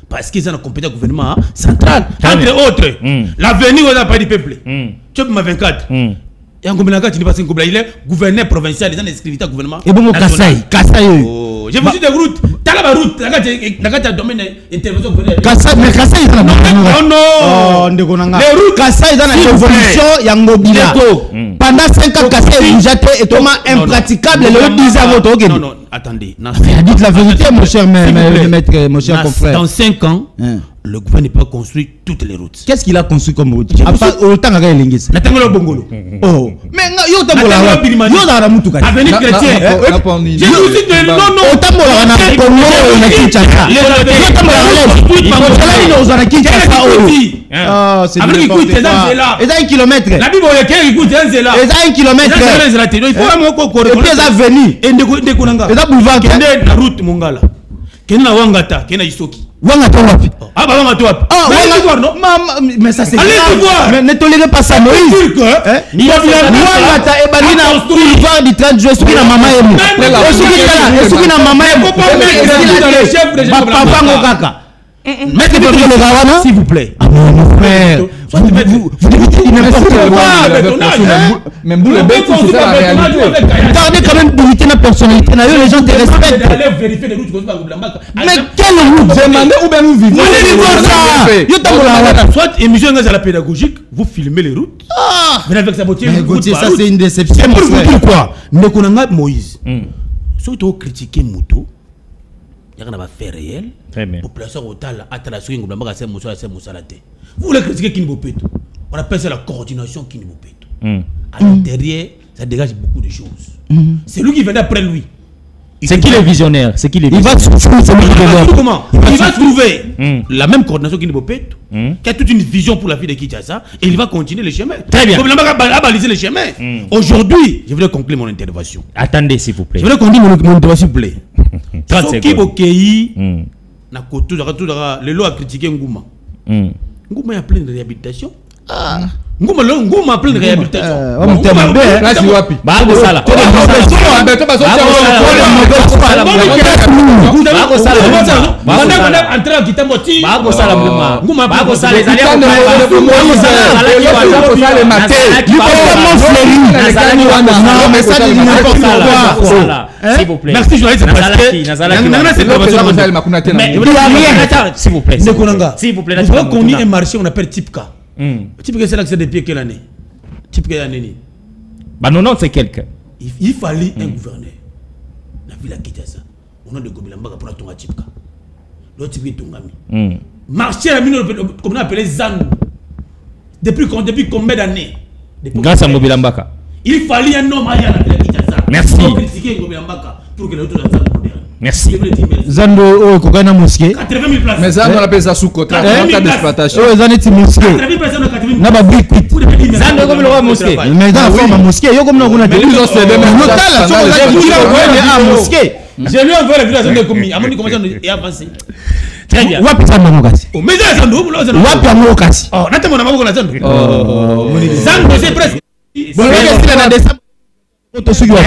Parce qu'ils ont la compétence gouvernement central. Entre autres, l'avenir n'a pas du peuple. Tu as 24. Et en Goubelanga, tu n'es pas un gouverneur provincial, ils ont l'exclusivité gouvernement. Et bon, Kassai. Je vous dis des routes. Tu as la route, tu as domaine d'intervention gouverneur. Kassai, mais Kassai, il y a non. Les routes, Kassai, il y a une évolution, il y a un mobile. Pendant 5 ans, Kassai est jeté et totalement impraticable. Le 10 ans, votre non, non, attendez. Dites la vérité, mon cher maître, mon cher confrère. Dans 5 ans, le gouvernement n'a pas construit toutes les routes. Qu'est-ce qu'il a construit comme route? Autant qu'il y a l'Engues. La Tangolo Bongolo. Oh, mais il y a un Moutou. Avenir chrétien. Je vous dis que non, non. Autant qu'il y a un Congo, on a Kinshasa. Autant qu'il y a un Kinshasa. Ah, c'est n'importe quoi. Et ça 1 kilomètre. La Bible est écoute, c'est là. Et ça 1 kilomètre. Il faut un mot qu'on et puis ça venu. Et de Konanga. Et ça boulevard. Kende na route Mongala. Kende na Wangata, kende na Isoki. Wangata wapi? Ah bah Wangata wapi? Ah Wangata non? Mais ça c'est. Allez voir. Mais ne tolérez pas ça Moïse. Il y a Wangata et Balina boulevard du 30 juin sur la maman emu. Et sur la maman emu. Papa Ngokaka. Mettez le Gawana s'il vous plaît. Ah mon frère. Vous dites n'importe quoi. Même vous le bête, c'est ça la réalité. Gardez quand même dignité la personnalité. Les gens te respectent. Mais quelle route? Demandez où bien nous vivons. Soit émission à la pédagogique, vous filmez les routes. Mais avec sa beauté, ça c'est une déception. C'est pour vous dire quoi? Nekonanga Moïse. Surtout critiquer Mouto. Il y a un fait réel. Très bien. Population totale, vous voulez critiquer Kinibopéto. On appelle ça la coordination Kinibopéto. À l'intérieur, ça dégage beaucoup de choses. C'est lui qui venait après lui. C'est qui les visionnaires? C'est qui les visionnaires? Il va trouver la même coordination Kinibopéto, qui a toute une vision pour la vie de Kinshasa, et il va continuer le chemin. Très bien. Il va baliser le chemin. Aujourd'hui, je voudrais conclure mon intervention. Attendez, s'il vous plaît. Je voudrais conclure mon intervention, s'il vous plaît. 30 secondes. Le lot a critiqué Ngouma. Ngouma a plein de réhabilitation. Ngouma a plein de réhabilitation. S'il vous plaît. Merci journaliste parce que s'il vous plaît. S'il vous plaît. Vous voyez qu'on y a un marché on appelle Tipka. Tipka c'est là que c'est depuis quelle année? Tipka année. Bah non c'est quelqu'un. Il fallait un gouverneur. La ville à Kinshasa. Au nom de Gobilambaka pour la tonga Tipka. L'autre Tipka est tongami. Marché à comme on appelle Zan. Depuis combien d'années? Grâce à Mobilambaka. Il fallait un homme à la Kinshasa. Merci. Pour critiquer Ngombe Mbaka pour que l'autre soit moderne. Merci. Zando o kokana mosquée 80 000 places. Mais ça, on appelle ça sous contrat d'exploitation. o zaneti mosquée 80 000 personnes, 80 000 na ba briquet Zando comme le roi mosquée. mais dans la forme mosquée yo comme na kuna Mais ils ont cédé même local ça, so ça, ko ça, za ça, à mosquée Je lui envoie la vidéo de Komi. Amoni comment est avancé. Très bien. wapi sana mokasi Oh, mais ça Zando, wapi mokasi oh, nataka na mambo na Zando. Zando c'est presque. bon le gars na décembre to sugi wa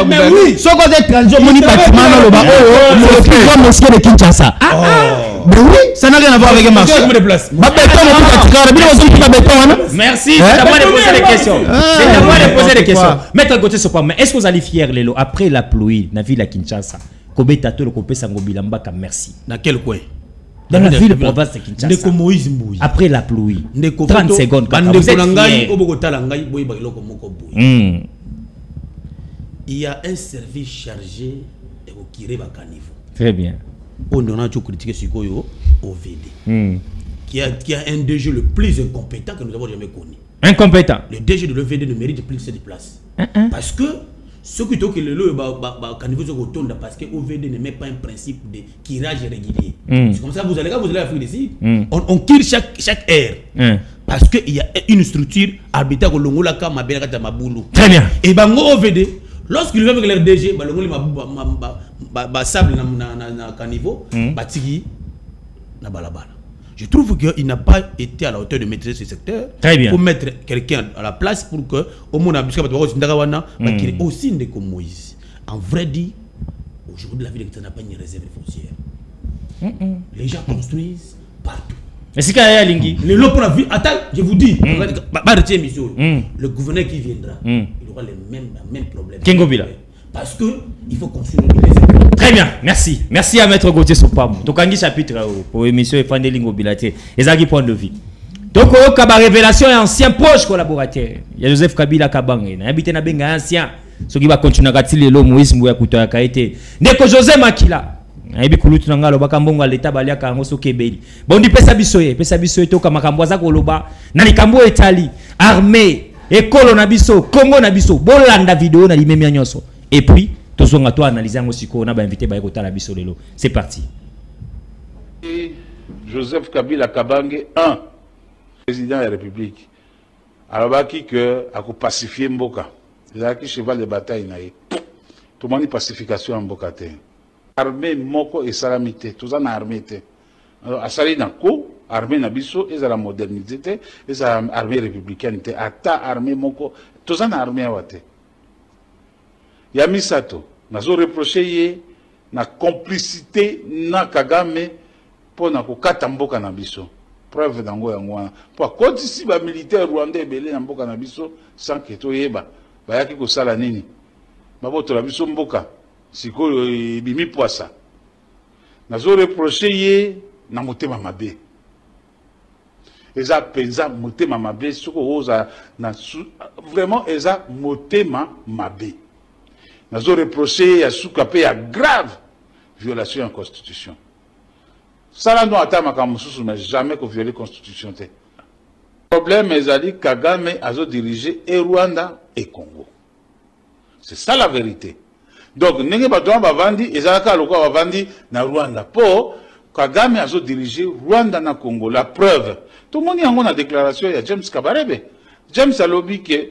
Mais oui. soko za étranger moni bâtiment na loba oh mosquée de Kinshasa mais oui ça n'a rien à voir avec un marché Combien de places? ba béton na kukatika bino bazo kuta béton wana Merci, c'est à moi de poser des questions. C'est à moi de poser des questions. Maître Gauthier Sopam, mais est-ce que vous allez fier Lelo après la pluie dans la ville à Kinshasa? Kobeta to le kopé Sangobila Mbaka, merci. Dans quel coin? Dans la ville province de Kinshasa. Ndeko Moïse Mbouyi. Après la pluie. Ndeko 30 secondes. Quand vous Bandeko êtes Nangai, fier. Obogotala Ngai, Boyi Bagiloko Moko Boyi. Hmm. Il y a un service chargé de Okire Bakanivo. Très bien. On a critiqué Sikoyo OVD. Hmm. Qui a un DG le plus incompétent que nous avons jamais connu. Incompétent. Le DG de l'OVD ne mérite plus cette place. Parce que ce qui est le caniveau parce que OVD ne met pas un principe de tirage régulier. C'est comme ça vous allez Afrique d'ici. On tire chaque air. Parce qu'il y a une structure arbitraire au Longo Laka Mabenaka Maboulou. Très bien. Et bango OVD, lorsqu'il veut avec leur DG, bah le sable na caniveau, batigi na balabala. Je trouve qu'il n'a pas été à la hauteur de maîtriser ce secteur. Très bien. Pour mettre quelqu'un à la place pour que au monde qu'il est aussi Ndeko Moïse. En vrai dit, aujourd'hui la ville n'a pas une réserve foncière. Les gens construisent partout. Mais c'est quand Lingi. Le lot pour la ville, attends, je vous dis, le gouverneur qui viendra, il aura les mêmes problèmes. Kengo Bila. Parce que il faut construire les Très bien, merci. Merci à Maître Gauthier Sopam. Donc, un chapitre pour l'émission et Fandé Lingo Bilaté. Et ça qui point de vie. Donc, Kaba Révélation est ancien proche collaborateur. Il y a Joseph Kabila Kabangé. Il a habité na Benga ancien. Ce qui va continuer à gâter le Moïse Mbouya Koutoya Kaité. Neko José Makila. Ayebi kulutu nanga lo bakambonga leta balia ka ngoso kebeli. Bon di pesa bisoye to kama kambwaza ko loba. Na likambo etali armée ekolo na biso, Congo na biso. Bolanda vidéo na limemia nyonso. Et puis tozonga to analyser ngo siko na ba invité ba ekota la biso lelo. C'est parti. Joseph Kabila Kabange 1 président de la République. Alors qui que a pacifier Mboka. Il a qui cheval de bataille na ye. Tout le monde pacification en Mboka te. Armée moko et salamité, tout ça na armée te. Alors asali na ko armée na biso et la modernité et la armée républicaine te ata armée moko tout ça na armée wate. Ya misato nazo reprocher ye na complicité na Kagame pour na kokata mboka na biso. Preuve dango yango wana. Pour kotisi ba militaire rwandais belé na mboka na biso sans que to yeba bayaki ko sala nini. Baboto la biso mboka sikoyo bimi poisa nazo reprocher ye na motema mabe eza penza motema mabe soko oza na vraiment eza motema mabe nazo reprocher ya suka pe ya grave violation en constitution sala no ata makambo susu mais jamais ko violer constitution te problème ezali Kagame azo diriger et Rwanda et Congo, c'est ça la vérité. Donc, nenge batouan bavandi, ezalaka loko bavandi na Rwanda. Po, Kagame azo diriger Rwanda na Congo. La preuve. Tout le monde y a une déclaration, il y a James Kabarebe. James alobi ke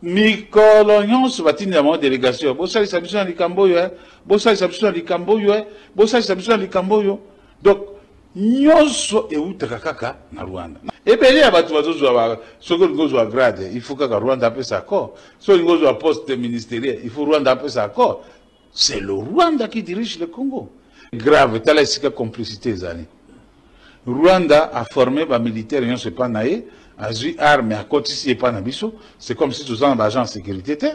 Mikolonyon subatini na mo délégation. Bosa isabiso na likambo yo, bosa isabiso na likambo yo, bosa isabiso na likambo yo. Donc, nyonso eutaka kaka na Rwanda. Ebele ya batu bazozwa ba soko ngozwa grade, il faut kaka Rwanda apesa accord. Soko ngozwa poste ministériel, il faut Rwanda apesa accord. C'est le Rwanda qui dirige le Congo. Grave, tala esika complicité zali. Rwanda a formé ba militaire nyonso pas naé, a zui arme a kotisi e pas na biso, c'est comme si tous en agent sécurité te.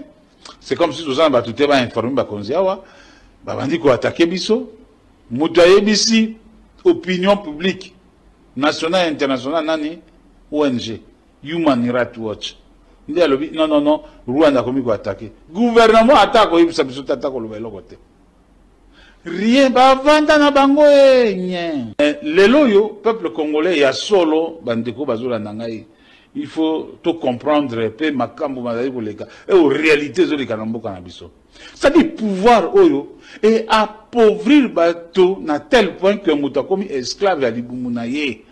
C'est comme si tous en ba tout ba informer ba konziawa, ba bandi ko attaquer biso. Mutu ayebisi opinion publique nationale et internationale nani ONG Human Rights Watch ndi alobi non Rwanda komi ko attaquer gouvernement attaque ko ibisa biso tata ko lobelo kote rien bavanda na bango nye lelo yo peuple congolais ya solo bandeko bazolanda ngai il faut tout comprendre pe makambo mazali koleka et aux réalités zoleka na mboka na biso c'est-à-dire pouvoir oyo et appauvrir bato na tel point que mutu akomi esclave ya libumu na ye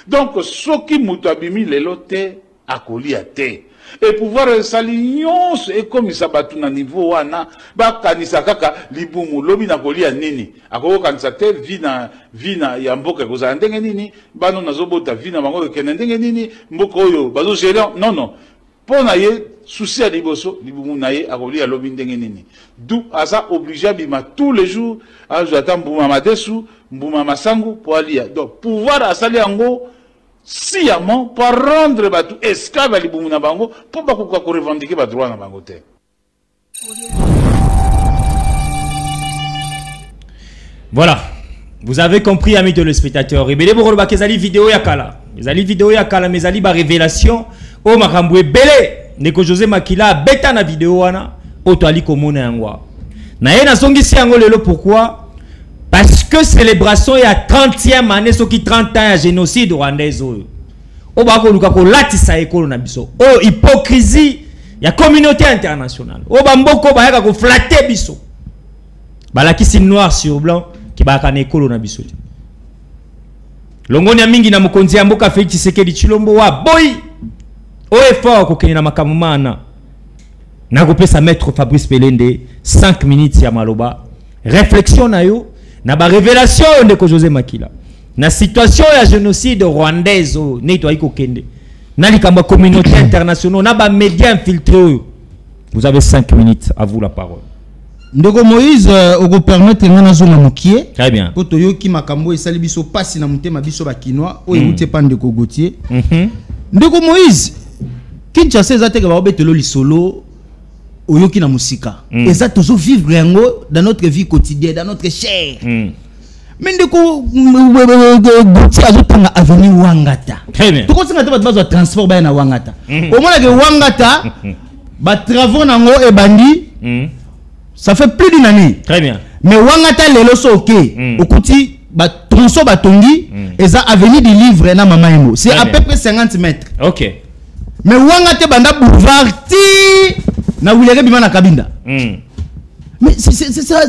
donc soki mutu abimi lelo te akolia te et pouvoir esali nyonso ekomisa bato na niveau wana bakanisa kaka libumu lobi na kolia nini akokanisa te vina ya mboka ekozala ndenge nini bano nazobota vina bango ekende ndenge nini mboka oyo bazogere non mpo na ye susi ya liboso libumu na ye akolia lobi ndenge nini du aza obligé abima tous les jours azwa ata mbuma madesu mbuma masangu po alia donc pouvoir asali yango sciemment pour rendre batu esclave à libumu na bango pour pas qu'on revendiquer ba droit na bango te. Voilà. Vous avez compris, amis téléspectateurs. Rebele boroba kezali vidéo ya kala. Ezali vidéo ya kala mezali ba révélation o makambo ebele neko José Makila beta na vidéo wana oto ali komona yangwa. Na ye na songisi yango lelo pourquoi? Parce que célébration il y a 30e année, ce qui 30 ans de génocide rwandais. On va latisa ekolo na biso. Oh hypocrisie, il y a communauté internationale. Oh bamboko ba yaka ko flatter biso. Balaki si noir sur blanc ki ba kana ekolo na biso. Longoni mingi na mokonzi ya mboka Félix Tshisekedi Tshilombo wa boy. O effort ko kenina makamumana. Na ko pesa maître Fabrice Pelende 5 minutes ya maloba. Réflexion na yo. Na ba révélation de José Makila na situation ya génocide rwandaise neto aiko kende na likamba communauté internationale na ba médias infiltrés. Vous avez 5 minutes, à vous la parole. Ndeko Moïse oko permettre ngana zonga mukie très bien poto yoki makambo esali biso pasi na mutema biso ba kinwa o yute pa ndeko Gautier Ndeko Moïse Kinshasa ezate ka ba obetelo lisolo oyoki na musika eza toujours vivre yango dans notre vie quotidienne dans notre chair mais ndeko Gautier azotanga avenir Wangata très bien to kosinga te bazo transport ba na Wangata au moins que Wangata ba travaux nango e bandi ça fait plus d'une année très bien mais Wangata lelo soké okuti ba tronçon batongi eza avenir du livre na mama emo c'est à peu près 50 mètres OK mais Wangata banda boulevard ti na wulere bima na kabinda mais c'est ça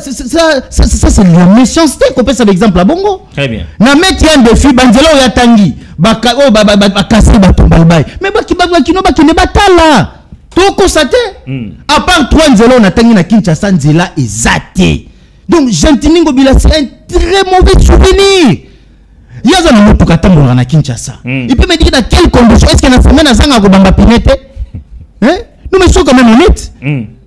c'est la méchanceté qu'on peut ça l'exemple à bongo très bien na mettre un défi banzela ya tangi ba kasser ba tombal bay mais ba kino ba kine batala to constater à part 3 nzela na tangi na Kinshasa nzela ezate donc Gentiningo Bila c'est un très mauvais souvenir yaza na moto katambola na Kinshasa il peut me dire dans quelles conditions est-ce que na semaine na zanga ko bamba pinete hein nous mais sommes quand même honnêtes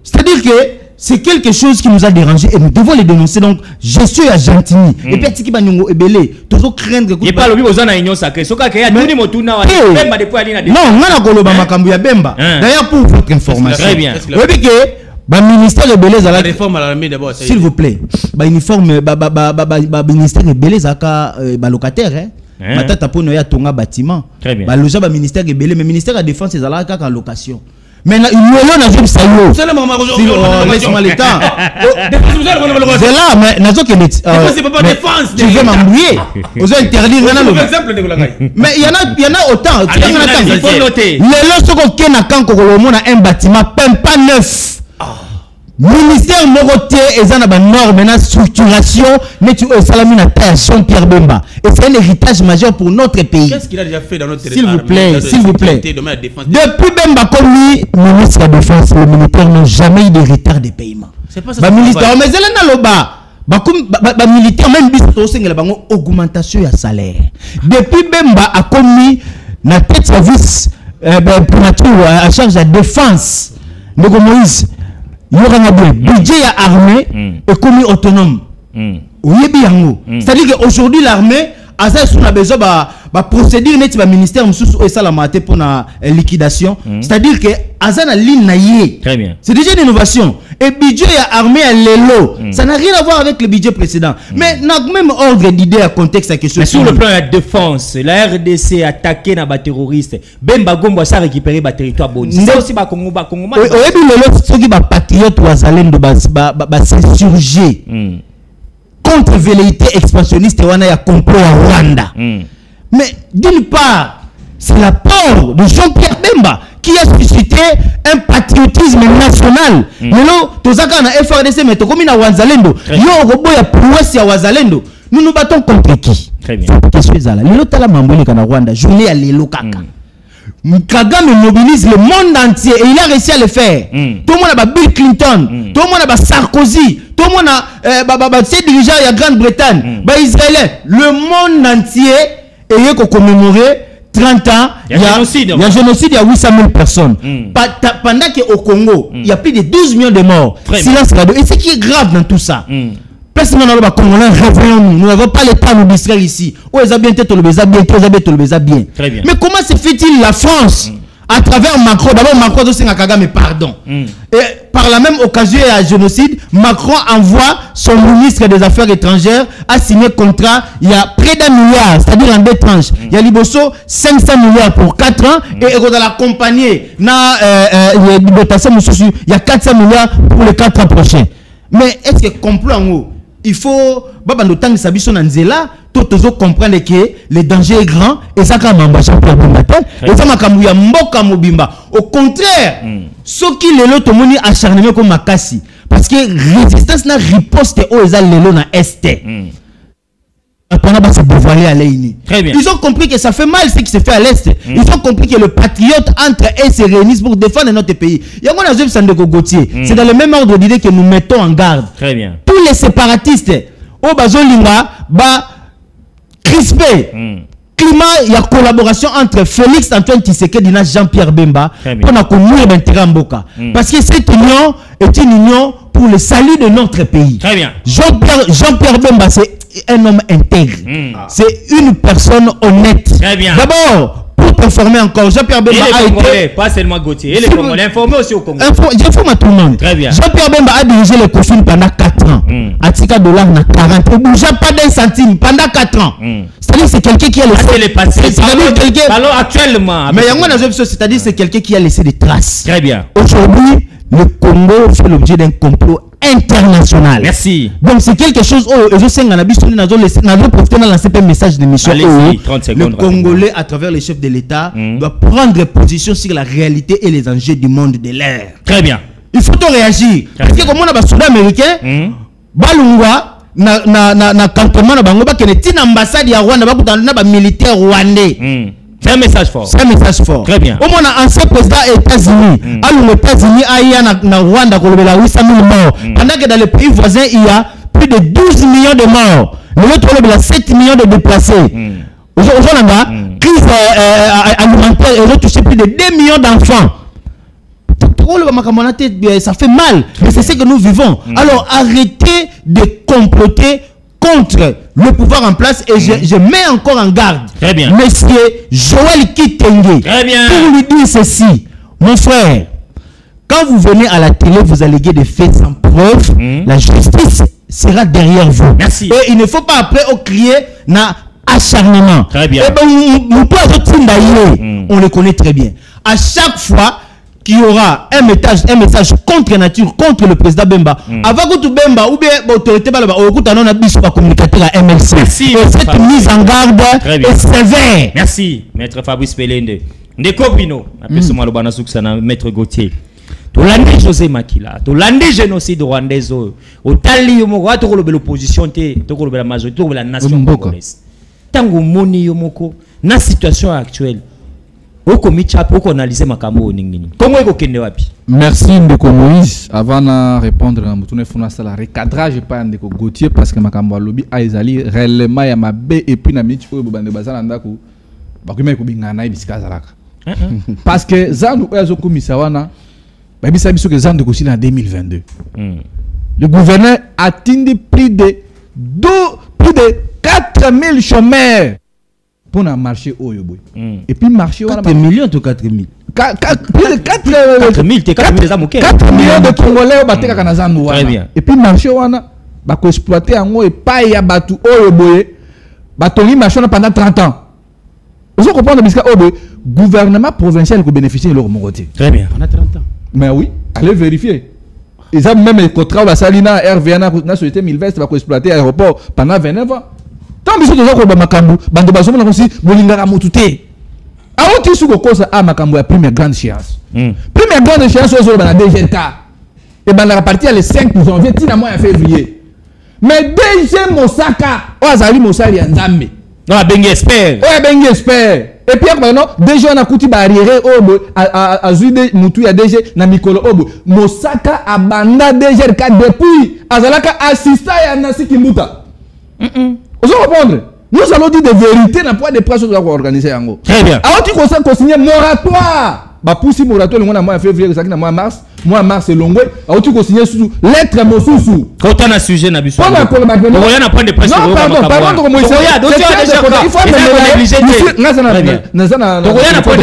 c'est-à-dire que c'est quelque chose qui nous a dérangé et nous devons les dénoncer donc je suis à Gentini et puis tiki baniongo ebele toujours craindre que il parle lui besoin na union sacrée soka ke ya tuni motuna wa bemba depuis ali na non ngana koloba makambo ya bemba d'ailleurs pour votre information très bien oui que ba ministère ebele za la réforme à l'armée d'abord s'il vous plaît ba uniforme ba ministère ebele za ka ba locataire matata pono ya tonga bâtiment ba loja ba ministère ebele mais ministère de défense ezala ka location mais il y a un sayo c'est le moment aujourd'hui laisse-moi le temps c'est là mais nazo que c'est pas défense tu veux m'embrouiller vous interdire mais il y en a autant il faut noter les lorsqu'on kena kan kokolo mona un bâtiment pas neuf ministère Moroté et na ba norme na structuration mais tu salami na terre Jean-Pierre Bemba et c'est un héritage majeur pour notre pays. Qu'est-ce qu'il a déjà fait dans notre s'il vous plaît depuis Bemba commis ministre de la défense le militaire n'ont jamais eu de retard de paiement. C'est pas ça. Ba militaire mais elle na loba ba militaire même biso sengela bango augmentation ya salaire. Depuis Bemba a commis na tête service pour à charge de défense de Moïse il y aura un budget à armée et commis autonome. C'est-à-dire qu'aujourd'hui, l'armée a besoin de procédure net le ministère et ça la maté pour la liquidation. C'est-à-dire que Azana ligne très bien. C'est déjà une innovation. Et budget à armée à l'élo, ça n'a rien à voir avec le budget précédent. Mais n'a même ordre d'idée à contexte à question. Mais sur le plan de la défense, la RDC a attaqué na terroristes. Bemba Gombo a récupéré le territoire Boni. C'est aussi ba Congo ba Congo. Et l'élo ceux qui ba patriote ou azalendo ba s'insurger. contre-velléité expansionniste wana ya complot à Rwanda. Mais d'une part, c'est l'apport de Jean-Pierre Bemba qui a suscité un patriotisme national. Maintenant, tozaka na FRDC mais tokomi na Wazalendo. Yo robo ya prouesse ya Wazalendo. Nous nous battons contre qui? Très bien. Question ezala. Lelo tala mambole kana Rwanda, journée à lelo kaka. Kagame mobilise le monde entier et il a réussi à le faire. Tout le monde a Bill Clinton, tout le monde a Sarkozy, tout le monde a ces dirigeants de la Grande-Bretagne, Israël, le monde entier est commémorer 30 ans. Il y a génocide, il y a 800 000 personnes. Pendant qu'au Congo, il y a plus de 12 millions de morts. Silence radio. Et ce qui est grave dans tout ça, personne n'a pas nous n'avons pas le temps de nous distraire ici. Très bien. Mais comment se fait-il la France à travers Macron? D'abord, Macron doit s'engager Kagame pardon. Et par la même occasion, il y a un génocide. Macron envoie son ministre des Affaires étrangères à signer contrat. Il y a près d'1 milliard, c'est-à-dire en 2 tranches. Il y a Liboso 500 milliards pour 4 ans. Et il y a l'accompagner. Il y a 400 milliards pour les 4 ans prochains. Mais est-ce que complot en haut? Il faut comprendre que le danger est grand et ça au contraire ce qui est l'autonomie acharnement comme Makassi parce que résistance na riposte au lelo na est Très bien. Ils ont compris que ça fait mal ce qui se fait à l'est. Ils ont compris que le patriote entre et se réunissent pour défendre notre pays. C'est dans le même ordre d'idée que nous mettons en garde. Très bien. Tous les séparatistes au Bazolinga ba crispé. Climat, il y a collaboration entre Félix Antoine Tshisekedi et Jean-Pierre Bemba pour nous Mboka. Parce que cette union est une union pour le salut de notre pays. Très bien. Jean-Pierre Bemba, c'est un homme intègre. C'est une personne honnête. Très bien. D'abord, pour performer encore, Jean-Pierre Bemba a été... Pas seulement Gauthier, et les Congolais informés aussi au Congo. J'informe à tout le monde. Très bien. Jean-Pierre Bemba a dirigé le COFIN pendant 4 ans. Atika dollar na 40. Il ne bougeait pas d'un centime pendant 4 ans. C'est-à-dire c'est quelqu'un qui a laissé... C'est le passé. C'est-à-dire quelqu'un... Parlons actuellement. Mais c'est-à-dire c'est quelqu'un qui a laissé des traces. Très bien. Aujourd'hui, le Congo fait l'objet d'un complot international. Merci. Donc c'est quelque chose où je sais que nous lancé un message de mission. 30 secondes. Le Congolais, à travers les chefs de l'État, doit prendre position sur la réalité et les enjeux du monde de l'air. Très bien. Il faut réagir. Parce que comme on a des soldats américains, Balungwa, na cantonnement na bango ba kene tina ambassade ya Rwanda ba kutana ba militaire rwandais. C'est un message fort. C'est un message fort. Très bien. Au moins, ancien président des États-Unis, alors les États-Unis na Rwanda, il y a 800 000 morts. Pendant que dans les pays voisins, il y a plus de 12 millions de morts. L'autre, il y a 7 millions de déplacés. Aujourd'hui, crise alimentaire, ils ont touché plus de 2 millions d'enfants. Ça fait mal, mais c'est ce que nous vivons. Alors arrêtez de comploter contre le pouvoir en place et je mets encore en garde monsieur Joël Kitenge pour lui dire ceci. Mon frère, quand vous venez à la télé, vous alléguez des faits sans preuve, la justice sera derrière vous. Merci. Et il ne faut pas après crier na acharnement. Très bien. Et ben, on le connaît très bien. À chaque fois qu'il y aura un message contre nature, contre le président Bemba, avant que tout Bemba ou bien l'autorité communicateur à MLC. Merci. Et cette mise en garde est sévère. Merci, maître Fabrice Pelende. Ndeko Bino, maître Gauthier. Tolande José Makila, tolande génocide rwandais, au tali yomo, to l'opposition, to la majorité, to la nation congolaise. Tango moni yomoko, na situation actuelle. Merci Ndeko Moïse. Avant de répondre à Moutoune Founa, c'est le recadrage par Ndeko Gauthier parce que Makambo Lobby a ezali réellement ya mabe et puis na miti pour bande bazana ndako bakuma ko bingana ibisika zalaka. Parce que zandu oyazo komisa wana ba bisa biso que zandu ko sina en 2022. Le gouverneur a atteint plus de 4000 chômeurs pour un marché au Yoboy. Et puis marché 4 millions ou 4 000 plus de 4 millions de Congolais au Batéka Kanazan. Très bien. Et puis marché wana ba ko exploiter en et pas ya batu au Yoboy batongi marché pendant 30 ans. Vous comprenez parce que le gouvernement provincial qui bénéficie de leur moitié. Très bien. Pendant 30 ans. Mais oui, allez vérifier. ils ont même contrat la Salina RVA na société Milvest va exploiter l'aéroport pendant 29 ans. Tant biso toza ko ba makambu bando bazo na aussi bolingaka mutute. A oti su ko kosa a makambu ya première grande échéance. Première grande échéance au na DGK. Et ben la partie le 5 janvier tina mois février. Mais DG Mosaka o azali Mosali ya Nzambe. Non, bengi expert. Ouais, bengi expert. Et puis maintenant, DG on a couti barrière obo a zuide mutu ya DG na mikolo obo. Mosaka abanda DGK depuis azalaka assistant ya Nasi Kimbuta. Vous comprendre? Nous allons dire des vérités dans point de presse que organiser yango. Très bien. Alors tu conseilles signer moratoire. Ba poussi moratoire le mois de février, ça qui na mois mars c'est longwe. Alors tu conseilles sous lettre mosusu. Quand on a sujet na biso. On a pour le bac. On a point de presse. Non, pardon, il faut négliger.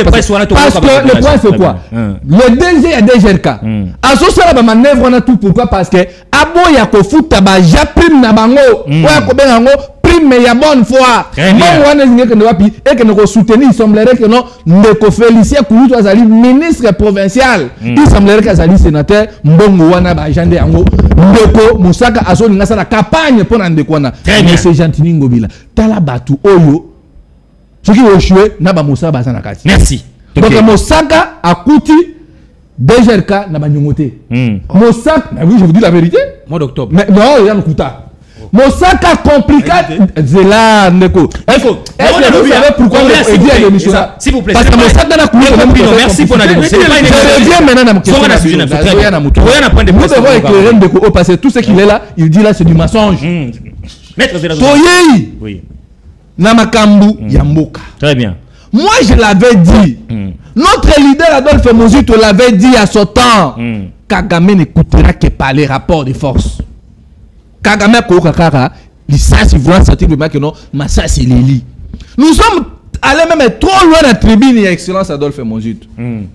Parce que le point c'est quoi? Le DG a DGRK. Associé la manœuvre on a tout pourquoi? Parce que abo ya ko futa ba ja prime na bango. Oya ko benga mais il y a bonne foi. Et que nous soutenir, il semblerait que non, nous Félicien Kouloutou Azali, ministre provincial, il semblerait qu'Azali sénateur, Mbongo Wana Bajande Ango, Ndeko Moussaka Azoli Nasa la campagne pour Ndekwana. Mais c'est gentil Ngobila. Tala Batu Oyo, ce qui est échoué, Naba Moussa Bazanakati. Merci. Donc Moussaka a coûté DGRK Naba Nyongote. Moussaka, oui, je vous dis la vérité. Mois d'octobre. Mais non, il y a un Kouta. Mosaka compliqué. C'est là, Neko. Est-ce que vous savez pourquoi on dit à l'émission? S'il vous plaît. Parce que Mosaka n'a pas merci pour la démonstration. Je viens maintenant à ma question. Nous devons éclairer Ndeko parce que tout ce qu'il est là, il dit là, c'est du mensonge. Maître Vérazon. Toyei. Oui. Namakambu Yamboka. Très bien. Moi, je l'avais dit. Notre leader Adolphe Mozuto l'avait dit à son temps. Kagame n'écoutera que par les rapports de force. Kagame Kokakara, l'issance voit sortir le mec que non, mais ça c'est Lili. Nous sommes allés même trop loin de la tribune et excellence Adolphe Mozuto.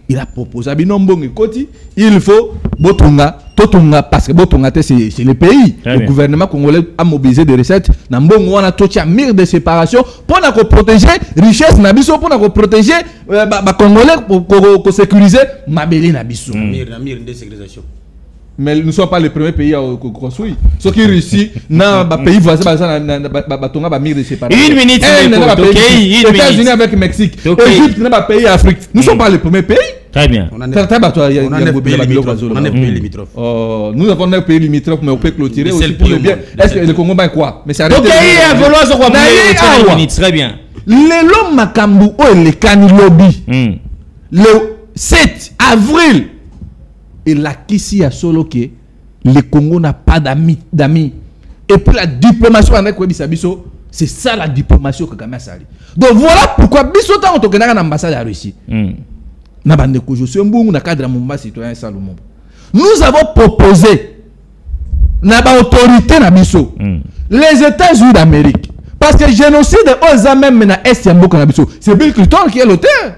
Il a proposé à Binombong Koti, il faut Botonga, Totonga, parce que Botonga c'est le pays. Le gouvernement congolais a mobilisé des recettes. Nambong on a tout un mur de séparation pour protéger richesse Nabiso, pour protéger Congolais, pour sécuriser Mabeli Nabiso. Mur de sécurisation. Mais nous ne sommes pas les premiers pays à construire. Ce qui réussit, dans les pays voisins, de séparation. Une minute, États-Unis avec le Mexique. Égypte, dans les pays d'Afrique. Nous ne sommes pas les premiers pays. Très bien. On a 9 pays limitrophes. Nous avons 9 pays limitrophes, mais on peut clôturer aussi pour le bien. Est-ce que le Congo va quoi? Mais c'est arrêté. Très bien. Le Makambu, le Kani Lobby, le 7 avril, et la Kissi a solo que le Congo n'a pas d'amis. Et puis la diplomatie avec Webisabiso, c'est ça la diplomatie que Kagame a sali. Donc voilà pourquoi Bissota on tokenaka na ambassade à Russie. Na bande ko je suis un bon na cadre Mumba citoyen Salomon. Nous avons proposé na ba autorité na biso les États-Unis d'Amérique parce que génocide aux même na est Mboka na biso. C'est Bill Clinton qui est l'auteur.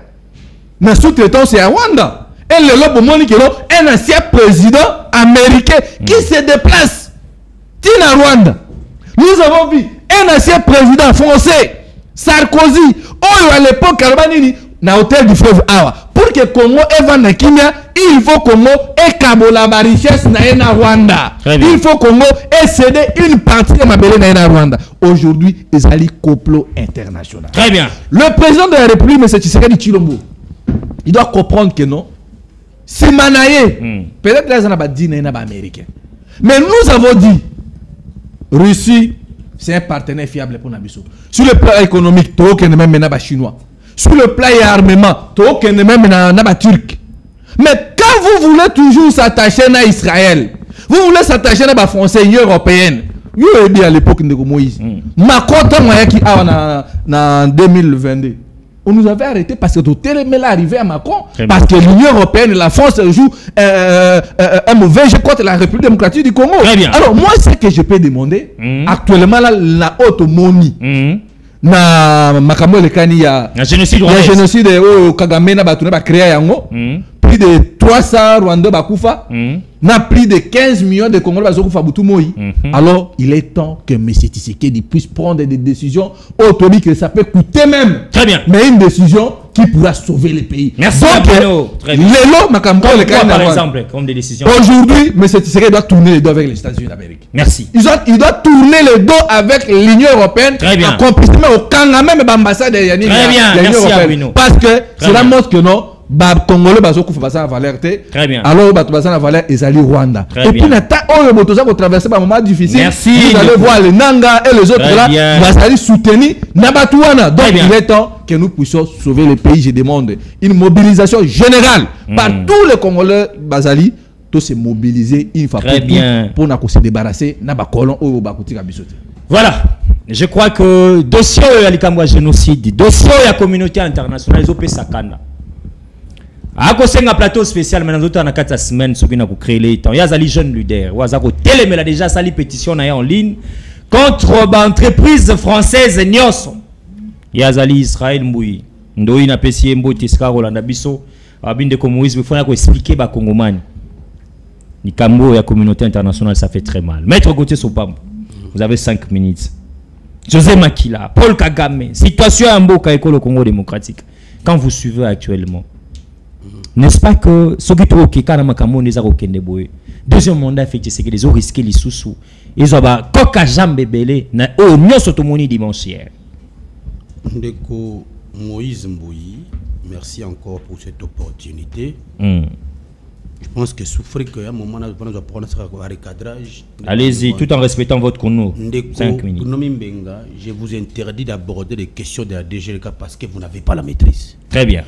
Na sous-traitant c'est à Rwanda. Et le lobo Monikelo, un ancien président américain qui se déplace. Tina Rwanda. Nous avons vu un ancien président français, Sarkozy, à l'époque, na hôtel du fleuve Awa. Pour que Congo et Kimia, il faut Congo et Kabola la richesse na Rwanda. Il faut Congo et céder une partie de ma belle na Rwanda. Aujourd'hui, ils allaient complot international. Très bien. Le président de la République, M. Tshisekedi Tshilombo, il doit comprendre que non. C'est Manaye. Peut-être que les dit américain. Mais nous avons dit Russie, c'est un partenaire fiable pour Nabiso. Sur le plan économique, Token même Naba chinois. Sur le plan armement, Token même Naba turc. Mais quand vous voulez toujours s'attacher à Israël, vous voulez s'attacher à la français européenne. Vous avez dit à l'époque de Moïse. Macron en 2022. On nous avait arrêté parce que tout est arrivé à Macron. Parce que l'Union européenne et la France jouent un mauvais jeu contre la République démocratique du Congo. Alors moi, ce que je peux demander, actuellement, là, la haute monie, na makambo le kani ya génocide au Kagame na batuna ba créé yango, plus de 300 Rwandais bakufa, na plus de 15 millions de Congolais bakufa butumoi. Alors, il est temps que M. Tshisekedi puisse prendre des décisions autonomes que ça peut coûter même. Très bien. Mais une décision qui pourra sauver le pays. Merci, donc Bruno. Très bien. Lélo Makambo le Quoi, par Canada. exemple, comme des décisions. Aujourd'hui, M. Tshisekedi doit tourner les dos avec les États-Unis d'Amérique. Merci. Il doit tourner les dos avec l'Union européenne. Très bien. En complicité au Kanga, même l'ambassade de l'Union européenne. Parce que cela montre que non, Congolais bazo kufa basa valeur te. Très bien. Alors basa na valeur ezali Rwanda. Très Et bien. puis nata oyo botoza ko traverser un moment difficile. Merci. Vous allez voir les Nanga et les autres Très là, bien. basali soutenir Nabatuana. Donc Très bien. il est temps que nous puissions sauver le pays. Je demande une mobilisation générale par tous les Congolais basali. Tous se mobiliser une fois Très bien. pour se débarrasser na ba colon oyo bakutika bisote. Voilà. Je crois que dossier ya génocide, dossier ya communauté internationale, ils ont fait sakana. Akosenga plateau spécial mais nous avons 4 semaines soki na ko créer les temps. Ya zali jeune leader, waza ko telemela déjà sali pétition na en ligne contre entreprise française Nyoso. Ya zali Israël Mbouyi. Ndoi na pesi mbote ska Rolanda biso. Abinde ko Moïse, il faut ko expliquer ba Congomani. Ni kambo ya communauté internationale, ça fait très mal. Maître Gauthier Sopam, vous avez 5 minutes. José Makila, Paul Kagame, situation à Mboka école au Congo démocratique. Quand vous suivez actuellement, n'est-ce pas que ce qui est au Makamon les a aucun boy. Deuxième mandat fait c'est que les ont risqué les sous-sous. Ils ont ba coca jambe belé na au nyo sotomoni dimanchière. Ndeko Moïse Mbouyi, merci encore pour cette opportunité. Je pense que souffrir qu'à un moment on doit prendre un recadrage. Allez-y, tout en respectant votre chrono. 5 minutes. Je vous interdis d'aborder les questions de la DGRK parce que vous n'avez pas la maîtrise. Très bien.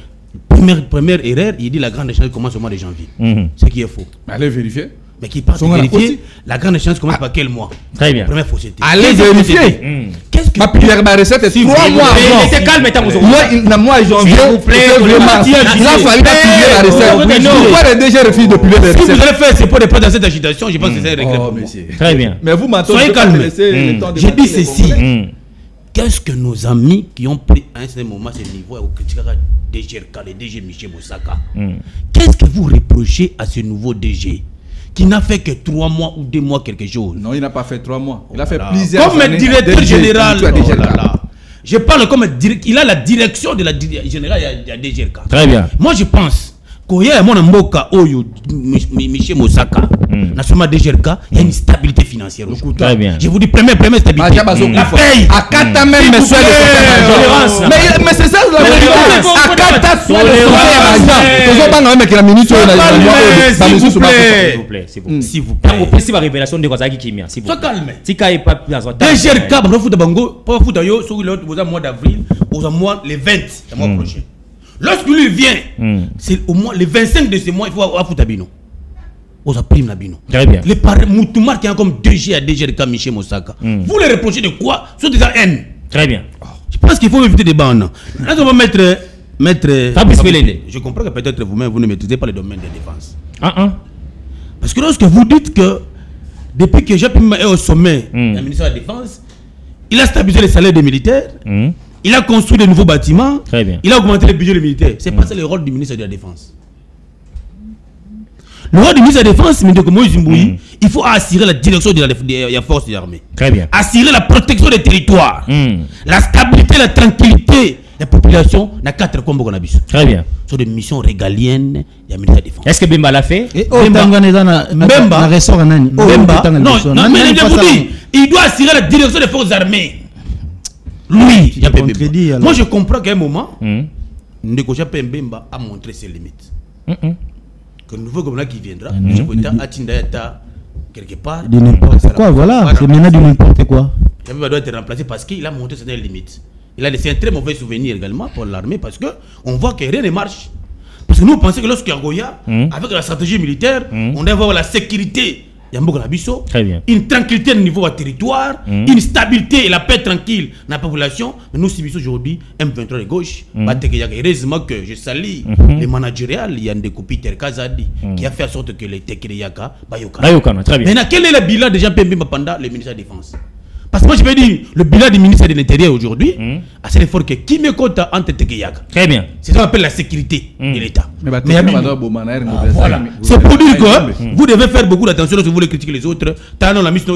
Première erreur, il dit la grande échéance commence au mois de janvier. Ce qui est faux. Allez vérifier. Mais qui part vérifier, la grande échéance commence par quel mois? Très bien. Première fausseté. Allez vérifier. Qu'est-ce que Ma première recette est 3 mois avant. Restez calme, Moi, janvier, s'il vous plaît, il a fallu publier la recette. Pourquoi les DG refusent de publier les ce que vous recettes? allez faire, c'est pour ne pas dans cette agitation. Je pense que c'est un regret. Très bien. Mais vous m'entendez. Soyez calme. Je dis ceci. Qu'est-ce que nos amis qui ont pris à un certain moment ce niveau au DGRK, le DG Michel Moussaka, qu'est-ce que vous reprochez à ce nouveau DG qui n'a fait que 3 mois ou 2 mois quelque chose? Non, il n'a pas fait 3 mois. Il a fait plusieurs comme années. directeur général. DGRK. Je parle comme directeur. Il a la direction de la générale de la DGRK. Très bien. Moi, je pense qu'il y a mon mboka oyo Michel Moussaka. National DGRK, il y a une stabilité financière. Très bien. Je vous dis, première stabilité. La paye. À 4 même, mais soit le mais c'est ça la vérité. À 4 soit le s'il vous plaît. Vous la révélation de Kozaki Kimia. Sois calme. Tika est pas DGRK, au mois d'avril, au mois le 20, le mois prochain. Lorsqu'il vient, c'est au moins le 25 de ce mois, il faut avoir Foutabino. Aux primes Nabino. Très bien. Les Moutoumar qui ont comme DG à DGRK Michel Moussaka. Vous les reprochez de quoi? Sur des haines. Très bien. Je pense qu'il faut éviter des bancs. Là, on va mettre. Fabrice Pelende. Je comprends que peut-être vous-même, vous ne maîtrisez pas le domaine de défense. Parce que lorsque vous dites que depuis que Jean Pima est au sommet, le ministre de la Défense, il a stabilisé les salaires des militaires, il a construit de nouveaux bâtiments, il a augmenté le budget des militaires. C'est pas ça le rôle du ministre de la Défense. Le rôle du ministre de la Défense, il faut assurer la direction de la force des armées. Très bien. Assurer la protection des territoires, la stabilité, la tranquillité. La population n'a 4 combos qu'on a vu. Très bien. Sur des missions régaliennes, il y a ministre de la Défense. Est-ce que Bemba l'a fait? Bemba, non, mais je vous dis, il doit assurer la direction des forces armées. Lui, moi je comprends qu'à un moment, Ndeko Bemba a montré ses limites. Que le nouveau gouvernement qui viendra, quelque part. De n'importe quoi, voilà. C'est maintenant de n'importe quoi. Bemba doit être remplacé parce qu'il a montré ses limites. Il a laissé un très mauvais souvenir également pour l'armée parce qu'on voit que rien ne marche. Parce que nous, on pensait que lorsqu'il y a Goya, avec la stratégie militaire, on devait avoir la sécurité, une tranquillité au niveau du territoire, une stabilité et la paix tranquille dans la population. Mais nous subissons aujourd'hui M23 de gauche. Heureusement que je salue les managériales, il y a des copies Terkazadi qui a fait en sorte que les Tekereyaka Bayokana. Maintenant, quel est le bilan des gens pendant le ministère de la Défense? Parce que moi je peux dire, le bilan du ministère de l'Intérieur aujourd'hui, c'est l'effort que qui me compte entre Tekeyaka. Très bien. C'est ce qu'on appelle la sécurité de l'État. Voilà. C'est pour dire que vous devez faire beaucoup d'attention lorsque vous voulez critiquer les autres. T'as la mission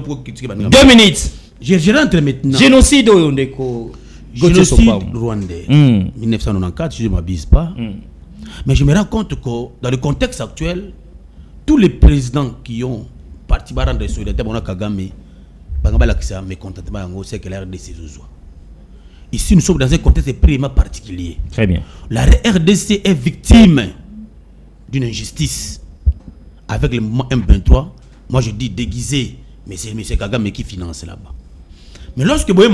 pour critiquer. 2 minutes. Je rentre maintenant. Génocide au Yondeko. génocide rwandais, 1994, si je ne m'abuse pas. Mais je me rends compte que dans le contexte actuel, tous les présidents qui ont parti par rendre solidarité à Kagame, c'est que la RDC ici, nous sommes dans un contexte extrêmement particulier. Très bien. La RDC est victime d'une injustice avec le mouvement M23. Moi, je dis déguisé, mais c'est M. Kagame qui finance là-bas. Mais lorsque je vois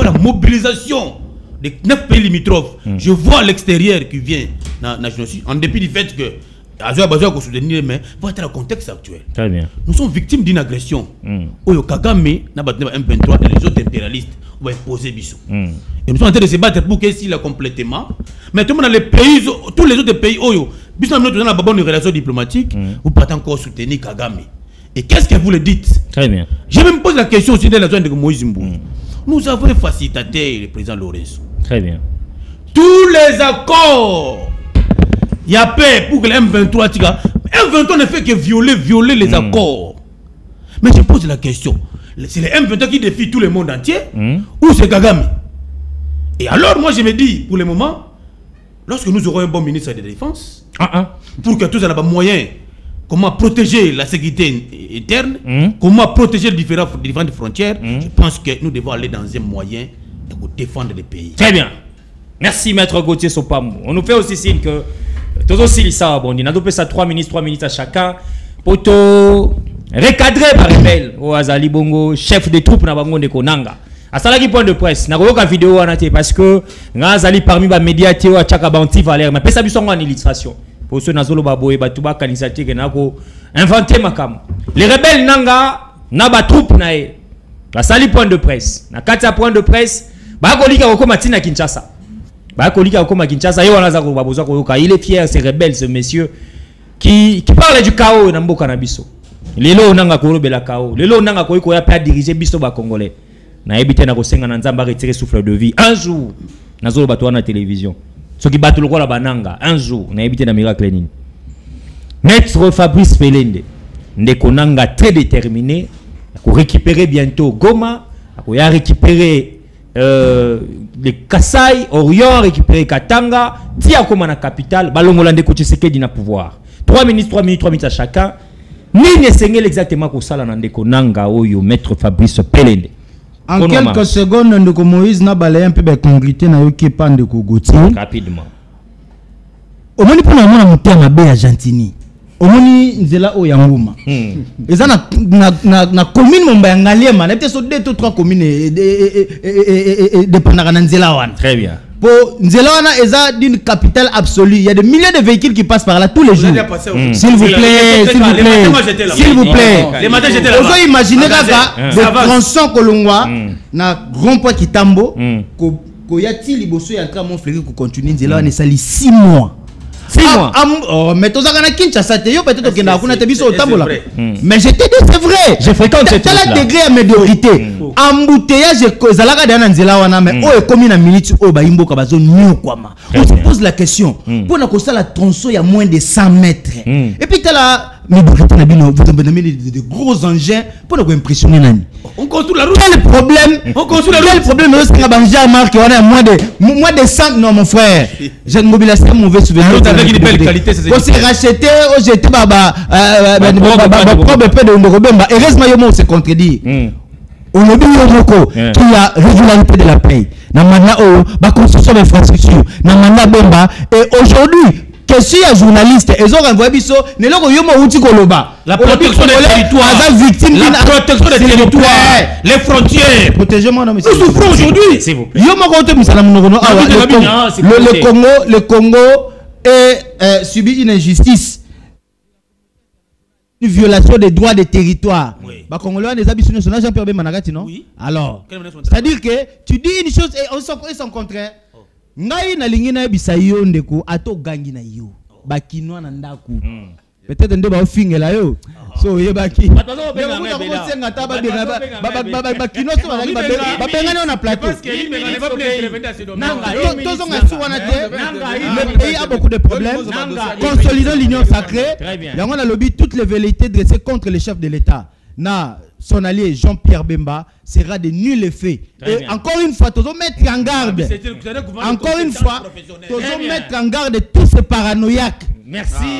la mobilisation des 9 pays limitrophes. Je vois l'extérieur qui vient en dépit du fait que mais pour être dans le contexte actuel. Très bien. Nous sommes victimes d'une agression. Kagame, M23 et les autres impérialistes ont imposé Bissou. Et nous sommes en train de se battre pour qu'il y ait complètement. Mais tout le monde dans les pays, tous les autres pays, Bissou nous donne la bonne relation diplomatique, vous partez encore soutenir Kagame. Et qu'est-ce que vous le dites? Très bien. Je me pose la question aussi de la zone de Moïse Mbou. Nous avons un facilitateur, le président Lorenzo. Très bien. Tous les accords, il y a paix pour que le M23 M23 ne fait que violer les accords. Mais je pose la question, c'est le M23 qui défie tout le monde entier ou c'est Kagame? Et alors moi je me dis, pour le moment, lorsque nous aurons un bon ministre de la Défense, pour que tous aient moyen, comment protéger la sécurité interne, comment protéger les différentes frontières, je pense que nous devons aller dans un moyen pour défendre les pays. Très bien. Merci Maître Gauthier Sopamou. On nous fait aussi signe que tous aussi ça bon, on a dopé ça 3 minutes à chacun pour te recadrer par rebelle au Azali Bongo, chef des troupes na bango de Konanga. À ça là qui point de presse, na ko vidéo anate parce que Azali parmi les médias théo à Chaka Banti Valère, mais pesa biso en illustration. Pour ceux nazolo baboye batuba kanisati ke nako inventer makam. Les rebelles nanga na ba troupe na e. La sali point de presse. Na kati ya point de presse, ba ko lika ko matina Kinshasa. Il est fier, ces rebelles, ce monsieur qui parle du chaos dans le Canabiso. Les lots n'ont pas chaos. Les lots n'ont pas dirigé Bisto Congolais. Na évité na kosenga na nzamba retirer souffle de vie. Un jour, na zolo bato na télévision. Ceux qui battent le roi la bananga. Un jour, na évité na miracle ni. Maître Fabrice Pelende, Ndekonanga très déterminé, pour récupérer bientôt Goma, pour récupérer les Kassai, Orion, récupérer Katanga, Tia comme la capitale, Balongolande Kotshisekedi na pouvoir. 3 minutes à chacun. Ni ne sengel exactement ko sala na ndeko nanga oyo Maître Fabrice Pelende. En quelques secondes, ndeko Moïse na balé un peu de congruité na yoki pa ndeko Gauthier. Rapidement. Omoni pona mona mutema be ya Gentini. Omoni nzela o ya nguma. Eza na commune momba ya Ngaliema, na peut-être so 2 ou 3 communes dépendant na nzela wana. Très bien. Pour nzela wana eza d'une capitale absolue. Il y a des milliers de véhicules qui passent par là tous les jours. S'il vous plaît, s'il vous plaît. Les matins j'étais là. Vous imaginez le tronçon Kolongwa na rond-point Kitambo ko yati liboso ya tra mon frère ko continue nzela wana sali 6 mois. 6 mois. Mais tu as Kinshasa, peut-être que tu as au tambour là. Mais je te dis, c'est vrai. Je fréquente cette chose-là. Tu as degré à médiocrité. Embouteillage, Zalaga de Nanzela, mais oh, comme une minute, oh, Baimbo Kabazo, New Kwama. On se pose la question. Pour nous, ça, la tronçon, il y a moins de 100 mètres. Et puis, tu as la médiocrité, vous avez de gros engins pour nous impressionner. On construit la route. Quel problème? On construit la route. Quel problème? Lorsqu'on a marqué, on a moins de 100. Non, mon frère. J'ai une mobilisation mauvais souvenir. Avec une belle qualité, c'est ça. On s'est racheté, on j'étais propre peu de Ndorobemba. Heureusement, on s'est contredit. On a dit qu'il y a régularité de la paix. Namana la construction d'infrastructures. Namana Bemba. Et aujourd'hui, que si un journaliste, ils ont envoyé Bisso, ne l'ont pas outil Koloba. La protection des territoires. La protection des territoires. Les frontières. Protégez-moi, non, mais nous souffrons aujourd'hui. S'il vous plaît. Le Congo subit une injustice. Une violation des droits des territoires. Oui. Bah, Congolais, les habits sont Jean-Pierre Managati, non? Oui. Alors, c'est-à-dire que tu dis une chose et on s'en contraire. Ngai na lingi na bisayo ndeko ato gangi na yo. Bakinwa na ndaku. Peut-être ndeba ofingela yo. So yebaki. Bakino so babengani on a plateau. Le pays a beaucoup de problèmes. Consolidons l'union sacrée. Yango na lobby toutes les velléités dressées contre les chefs de l'État. son allié Jean-Pierre Bemba sera de nul effet. Et encore une fois, tous mettre en garde. Encore une fois, tous mettre en garde tous ces paranoïaques. Merci.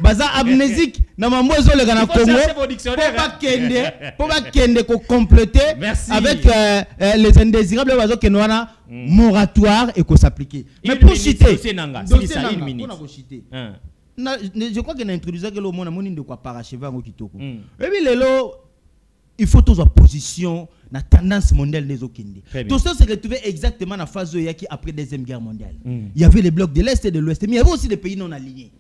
Baza amnésique. Na maman le Ghana Congo. Pour pas kende ko compléter avec les indésirables bazo kenwana moratoire et ko s'appliquer. Mais pour citer, je crois qu'il a introduit que le monde a monné de quoi parachever en Kitoko. Et puis lelo il faut tous en position la tendance mondiale des Okindi. Tout ça se retrouvait exactement dans la phase qui après Deuxième Guerre mondiale. Il y avait les blocs de l'Est et de l'Ouest, mais il y avait aussi des pays non alignés.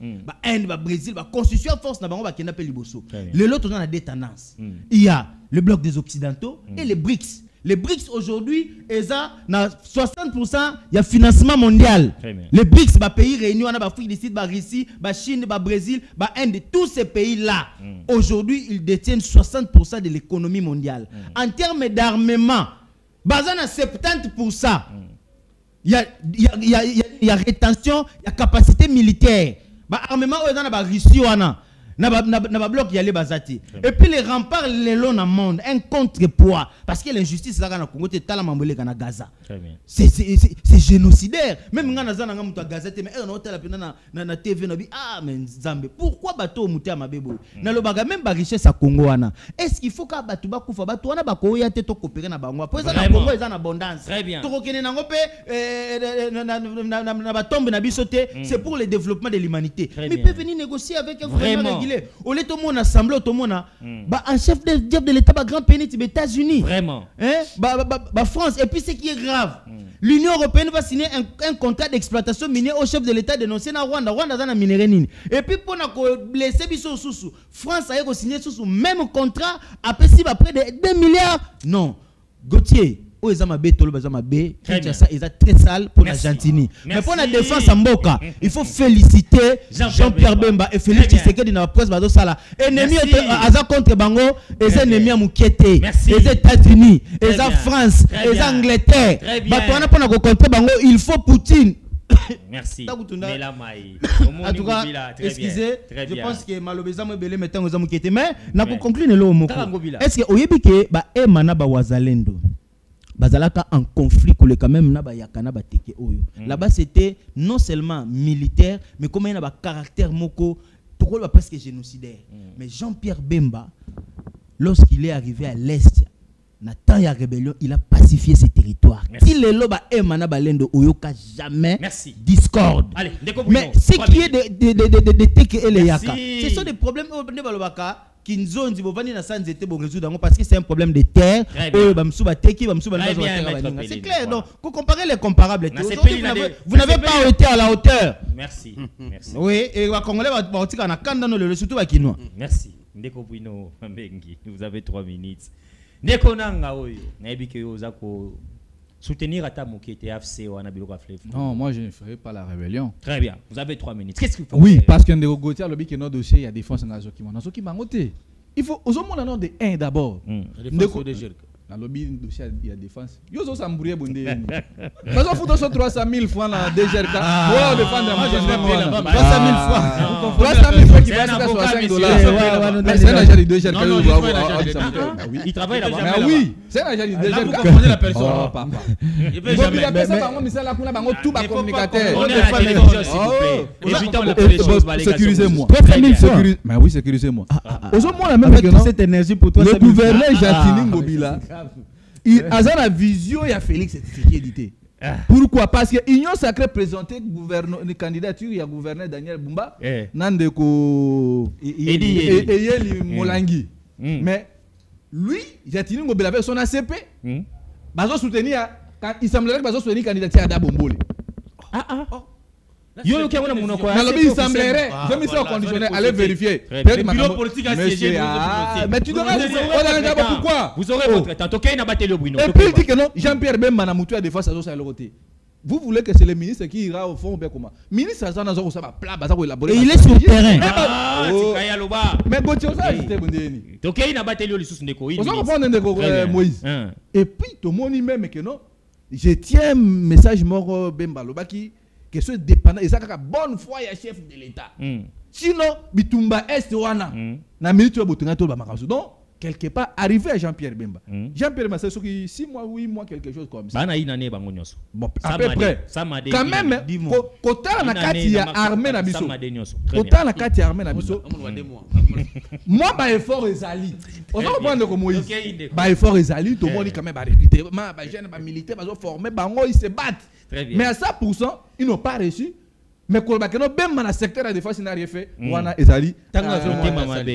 Inde, Brésil, Constitution force n'a pas Kenya Liboso. Les autres on a des tendances. Il y a le bloc des Occidentaux et les BRICS. Les BRICS aujourd'hui, ils ont 60% il y a financement mondial. Les BRICS, les pays réunis, on a l'Afrique du Sud, la Russie, la Chine, le Brésil, l'Inde, tous ces pays-là, aujourd'hui, ils détiennent 60% de l'économie mondiale. En termes d'armement, basé à 70%, il y a rétention, il y a capacité militaire. L'armement, on a la Russie, on a. N'a bloc y aller bazati et puis les remparts les longs dans le monde un contrepoids parce que l'injustice là dans Congo c'est tala mambolé dans Gaza c'est génocidaire même ngana za nga mutu Gaza mais on hôtel na TV na bi mais Nzambe pourquoi bato muté mabebo na lo baga même ba richesse à Congo wana est-ce qu'il faut ka bato ba kufa bato wana ba ko ya te to coopérer na bango pour ça na Congo ils en abondance to ko kene nango pe na ba tombe na bisoté c'est pour le développement de l'humanité mais peut venir négocier avec un gouvernement. Au lieu de mon assemblée, un chef de l'État, un grand pays, les États-Unis. Vraiment. France. Et puis, ce qui est grave, l'Union européenne va signer un contrat d'exploitation minière au chef de l'État dénoncé dans Rwanda. Rwanda dans la minerie. Et puis, pour blesser Bissou Soussou, France a signé sous même contrat après près de 2 milliards. Non. Gauthier. Oh, ils ont ma ça très sale pour l'Argentine. Mais pour la défense en Mboka, il faut féliciter Jean-Pierre Bemba et Félix Tshisekedi dans la presse Bado Sala. Ennemi Aza contre Bango, et c'est ennemi à Moukete, les États-Unis, les France, les Angleterre. Batoana pour contre Bango, il faut Poutine. Merci. En tout cas, excusez, je pense que malheureusement belé mettant aux Moukete. Mais na pour conclure le mot. Est-ce que oyebike ba emana ba wazalendo? Bazalaka en conflit quand même na ba yakana ba teke oyo. Là-bas c'était non seulement militaire mais comme il y a un caractère moko toko ba presque génocidaire. Mais Jean-Pierre Bemba lorsqu'il est arrivé à l'est na temps ya rébellion, il a pacifié ses territoires. Si les loba emana balendo oyoka jamais discorde. Allez, mais ce qui est de teke et les yaka, ce sont des problèmes de balobaka. Parce que c'est un problème de terre. C'est clair. Donc, pour comparer les comparables, vous n'avez pas été à la hauteur. Merci. Oui, et les Congolais vont surtout à Kinois. Merci. Vous avez 3 minutes. Ndeko nanga oyo, naebike ozako soutenir Atamu qui était AFC ou Anabiloko Flef. Non, moi je ne ferai pas la rébellion. Très bien, vous avez 3 minutes. Qu'est-ce qu'il faut faire? Parce que Ndeko Gauthier a dit que notre dossier, il y a défense dans Nazokima. Nazokima, il faut aux hommes on a de 1 d'abord. Ndeko dans le dossier il y a défense. Yo zo sambourir bondé. Parce qu'on fout sur 300 000 francs dans DGRK. Voilà défendre moi je vais 300 000 francs. 300 000 francs qui va à $65. Mais c'est l'agent du DGRK. Il travaille là-bas. Mais oui, c'est l'agent du DGRK. Vous comprenez la personne. Oh papa. Il peut jamais. Mais ça par contre mais ça là kuna bango tout ba communicateur. On est à la télévision s'il vous plaît. Évitons de faire les choses par les gars. Sécurisez-moi. 300 000 francs. Mais oui, sécurisez-moi. Aux hommes on a même que cette énergie pour toi. Le gouverneur Jatini Ngobila il a la vision il y a Félix Tshisekedi. Pourquoi? Parce que l'Union sacrée présentait une candidature, il y a gouverneur Daniel Bumba, Nandeko Eyeli Molangi. Mais lui, Jatini Ngobila avec son ACP, il semblerait que soutenir la candidature à Dabombole. Yo qui a mon quoi? Il semblerait, je me suis conditionnel, allez vérifier. Le bureau politique a siégé. Mais tu devrais pourquoi? Vous aurez votre temps. Ok, n'a pas le Bruno. Et puis il dit que non, Jean-Pierre Bemba n'a moutu à défense à Zosa côté. Vous voulez que c'est le ministre qui ira au fond bien comment? Ministre ça dans ça va plat baza ko élaborer. Et il est sur le terrain. Mais Gauthier ça c'était bondeni. Ok, n'a pas le sous ndeko. On va prendre ndeko Moïse. Et puis tout le monde même que non. Je tiens message mort Bemba Lobaki que ce dépendant et ça ka bonne foi ya chef de l'État. Sinon bitumba est wana na minute botunga to ba makazo. Donc quelque part arrivé à Jean-Pierre Bemba. Jean-Pierre Bemba, c'est 6 mois, 8 mois, quelque chose comme ça. Bon, à peu près. Quand même, quand on a Kati armé na biso. Quand on a Kati armé na biso. Moi, bah effort ezali. On va prendre comme Moïse. Bah effort ezali, tout le monde quand même va recruter, bah jeune, bah militaire, bah formé, bah ils se battent. Mais à 100%, ils n'ont pas reçu. Mais quand on a même dans le secteur de la défense, il n'a rien fait. On a ezali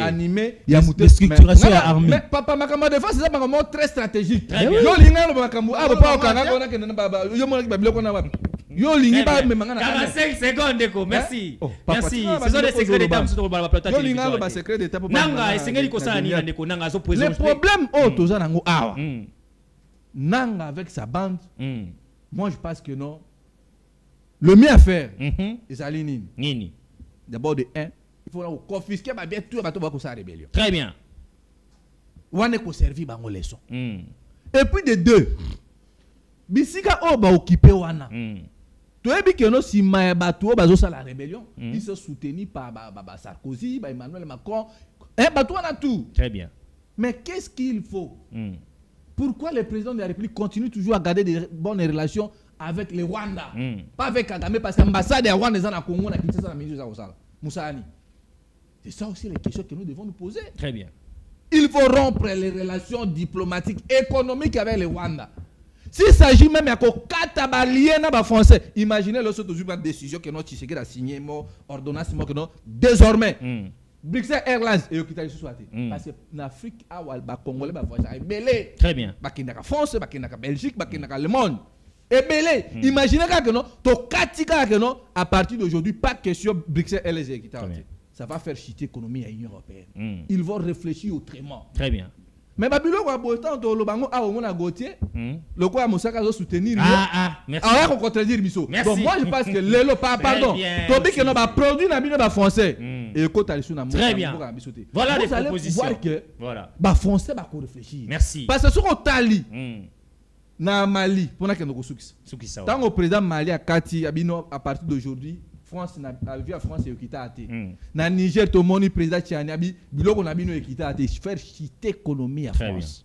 animé, il y a muté structuration armée. Mais papa, ma défense, c'est un très stratégique. Yo linga lo makambu, ah papa okanga kona ke na baba. Yo mona ba biloko na ba. Yo lingi ba me mangana. 45 secondes ko. Merci. Merci. Ce sont des secrets d'état sur le plateau. Yo linga lo ba secret d'état papa. Nanga esengeli ko sala ni ndeko nanga zo président. Le problème toza nango awa. Nanga avec sa bande. Moi je pense que non. Le mieux à faire, c'est Nini. D'abord de 1, il faut confisquer bien tout la rébellion. Très bien. On a servi une leçon. Et puis de 2, Bisika va occuper Wana. Tu as vu que si Maïbatou va la rébellion, ils sont soutenus par Sarkozy, par Emmanuel Macron. Batou a tout. Très bien. Mais qu'est-ce qu'il faut? Pourquoi le président de la République continue toujours à garder des bonnes relations avec les Rwanda, pas avec Kagame, parce que l'ambassade de Rwanda est en Congo, na Kinshasa, na ministre Moussani. C'est ça aussi les questions que nous devons nous poser. Très bien. Il faut rompre les relations diplomatiques, économiques avec les Rwanda. S'il s'agit même de Katabalien français, imaginez le saut de décision que notre Tshisekedi a signé, ordonnance que nous désormais. Bruxelles Airlines et Okita Souhaité. Parce que l'Afrique a les Congolais voyagent belé. Très bien. Bakindaka France, Bakindaka Belgique, Bakindaka le monde. Et belé. Imaginez que non, to katika que non, à partir d'aujourd'hui, pas question Bruxelles Airlines et Okita. Ça va faire chuter l'économie à l'Union européenne. Ils vont réfléchir autrement. Très bien. Mais Babilo va boitant to le bango a au monde à Gauthier. Le quoi Moussaka doit soutenir. Merci. Ah on contredire Bisso. Donc moi je pense que le pardon. Tobi que non ba produit na bino ba français. Et quand tu sur na très bien. Voilà les propositions. Voir que voilà. Ba français ba ko réfléchir. Merci. Parce que ce qu'on tali na Mali pour na que nous sukisa. Tant au président Mali a Kati abino à partir d'aujourd'hui France na via France et Okita até. Na Niger to moni président Tchani abi biloko na bino Okita até faire chiter l'économie à France.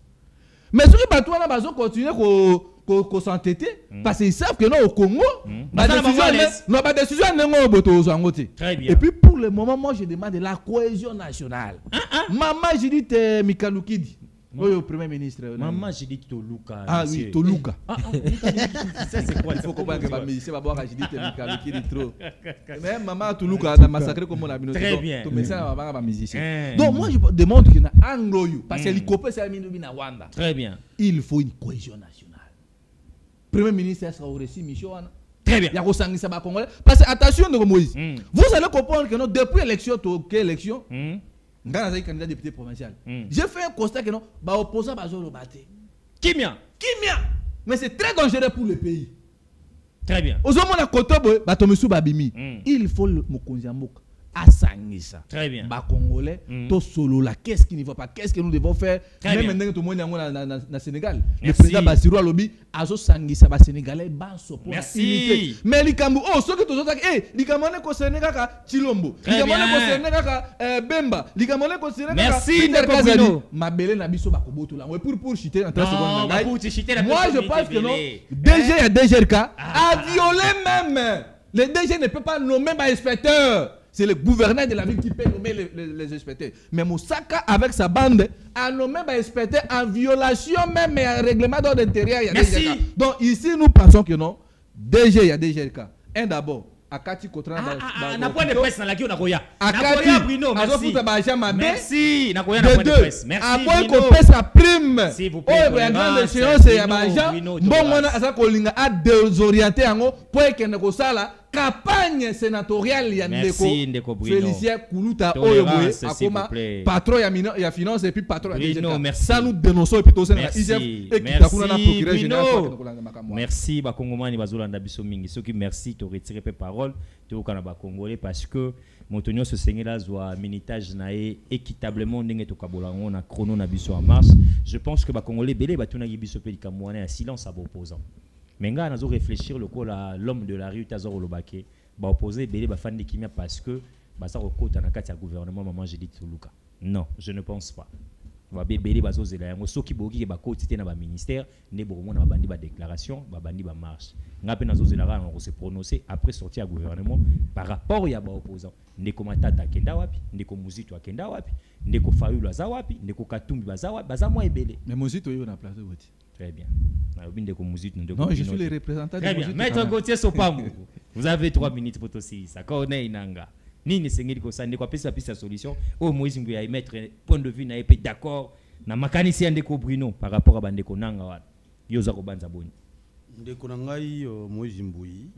Mais ceux qui bateau na bazo continuer ko s'entêter parce qu'ils savent que non au Congo ba décision nengo boto zangote. Et puis pour le moment moi je demande la cohésion nationale. Maman Judith Mikalukidi. Oui, au Premier ministre. Maman, j'ai dit Toluca. Ah oui, Toluca. Ça, c'est quoi? Il faut comprendre que ma musicien va boire à Judith Mikalukidi est trop. Mais maman, Toluca a massacré comme on a mis. Très bien. Tout médecin va boire à musicien. Donc, moi, je demande qu'il y ait un anglo, parce que l'Ikopé, c'est la mine de Rwanda. Très bien. Il faut une cohésion nationale. Premier ministre sera au récit, Michel. Très bien. Il y a aussi ça va Congolais. Parce que, attention, Moïse, vous allez comprendre que depuis l'élection, quelle élection? Ngana zai candidat député provincial. J'ai fait un constat que non, ba opposant ba zo robaté. Kimia. Mais c'est très dangereux pour le pays. Très bien. Ozomo na kotobo ba tomisu babimi. Il faut le mokonzi mboka asangisa. Très bien. Ba Congolais to solo là, qu'est-ce qui ne va pas? Qu'est-ce que nous devons faire? Même maintenant tout le monde na Sénégal. Le président Bassirou Alobi azo sangisa ba Sénégalais ban sopo. Merci. Mais likambu ce que tozo tak likamone ko Sénégal ka Chilombo. Likamone ko Sénégal ka Bemba. Likamone ko Sénégal ka merci Ndekobino. Mabele na biso ba koboto là. Pour chuter en 30 secondes. Moi je pense que non. DG et DGRK a violé même. Le DG ne peut pas nommer un inspecteur. C'est le gouverneur de la ville qui peut nommer les inspecteurs. Mais Moussaka, avec sa bande, a nommé un inspecteur en violation même et un règlement d'ordre intérieur. Merci. Donc ici, nous pensons que non. DG, il y a DGRK. Un d'abord. Akati Kotran. Na point de presse na laki onakoya. Akati Bruno, merci. Merci. Nakoya na point de presse. Merci. Après qu'on paie sa prime. S'il vous plaît. Oh, il y a grande échéance et bon, moi, asa kolinga a désorienté ango pour que ne sala campagne sénatoriale ya ndeko Félicien Koulouta Oyoboye akoma patron ya finance et puis patron ya ça nous dénonçons et puis tout ça na IGF et qui takuna na procureur général merci ba kongomani bazolanda biso mingi soki merci to retirer pe parole to kana ba congolais parce que motonyo se sengela zwa minitage nae équitablement ndenge to kabolango na chrono na biso en mars. Je pense que ba congolais belé batuna biso pe likamwana ya silence à opposant. Mais nga nazo réfléchir le coup l'homme de la rue Tazoro Lobake ba opposer belé ba fan de kimia parce que ba ça rekota na kati ya gouvernement maman j'ai dit Toluka. Non, je ne pense pas. va bébé bazo zela yango soki boki ba quotité na ba ministère ne bomo na bandi ba déclaration ba bandi ba marche ngape na zo zela on se prononcer après sortir à gouvernement par rapport ya ba opposant ndeko matata kenda wapi ndeko muzito akenda wapi ndeko fayulu aza wapi ndeko katumbi baza wapi baza moi ebele mais muzito yo na place de vote. Très bien. Non, je suis le représentant de Muzito. Maître Gauthier Sopamou, vous avez 3 minutes pour aussi ça. Corneille Nanga. Nini sengeli ko sande ko pesa pesa solution. Oh Moïse Nguya mettre point de vue na épée d'accord na makanisi ndeko Bruno par rapport à bandeko Nanga wa. Yoza ko banza boni. Ndeko Nangai Moïse Mbouyi.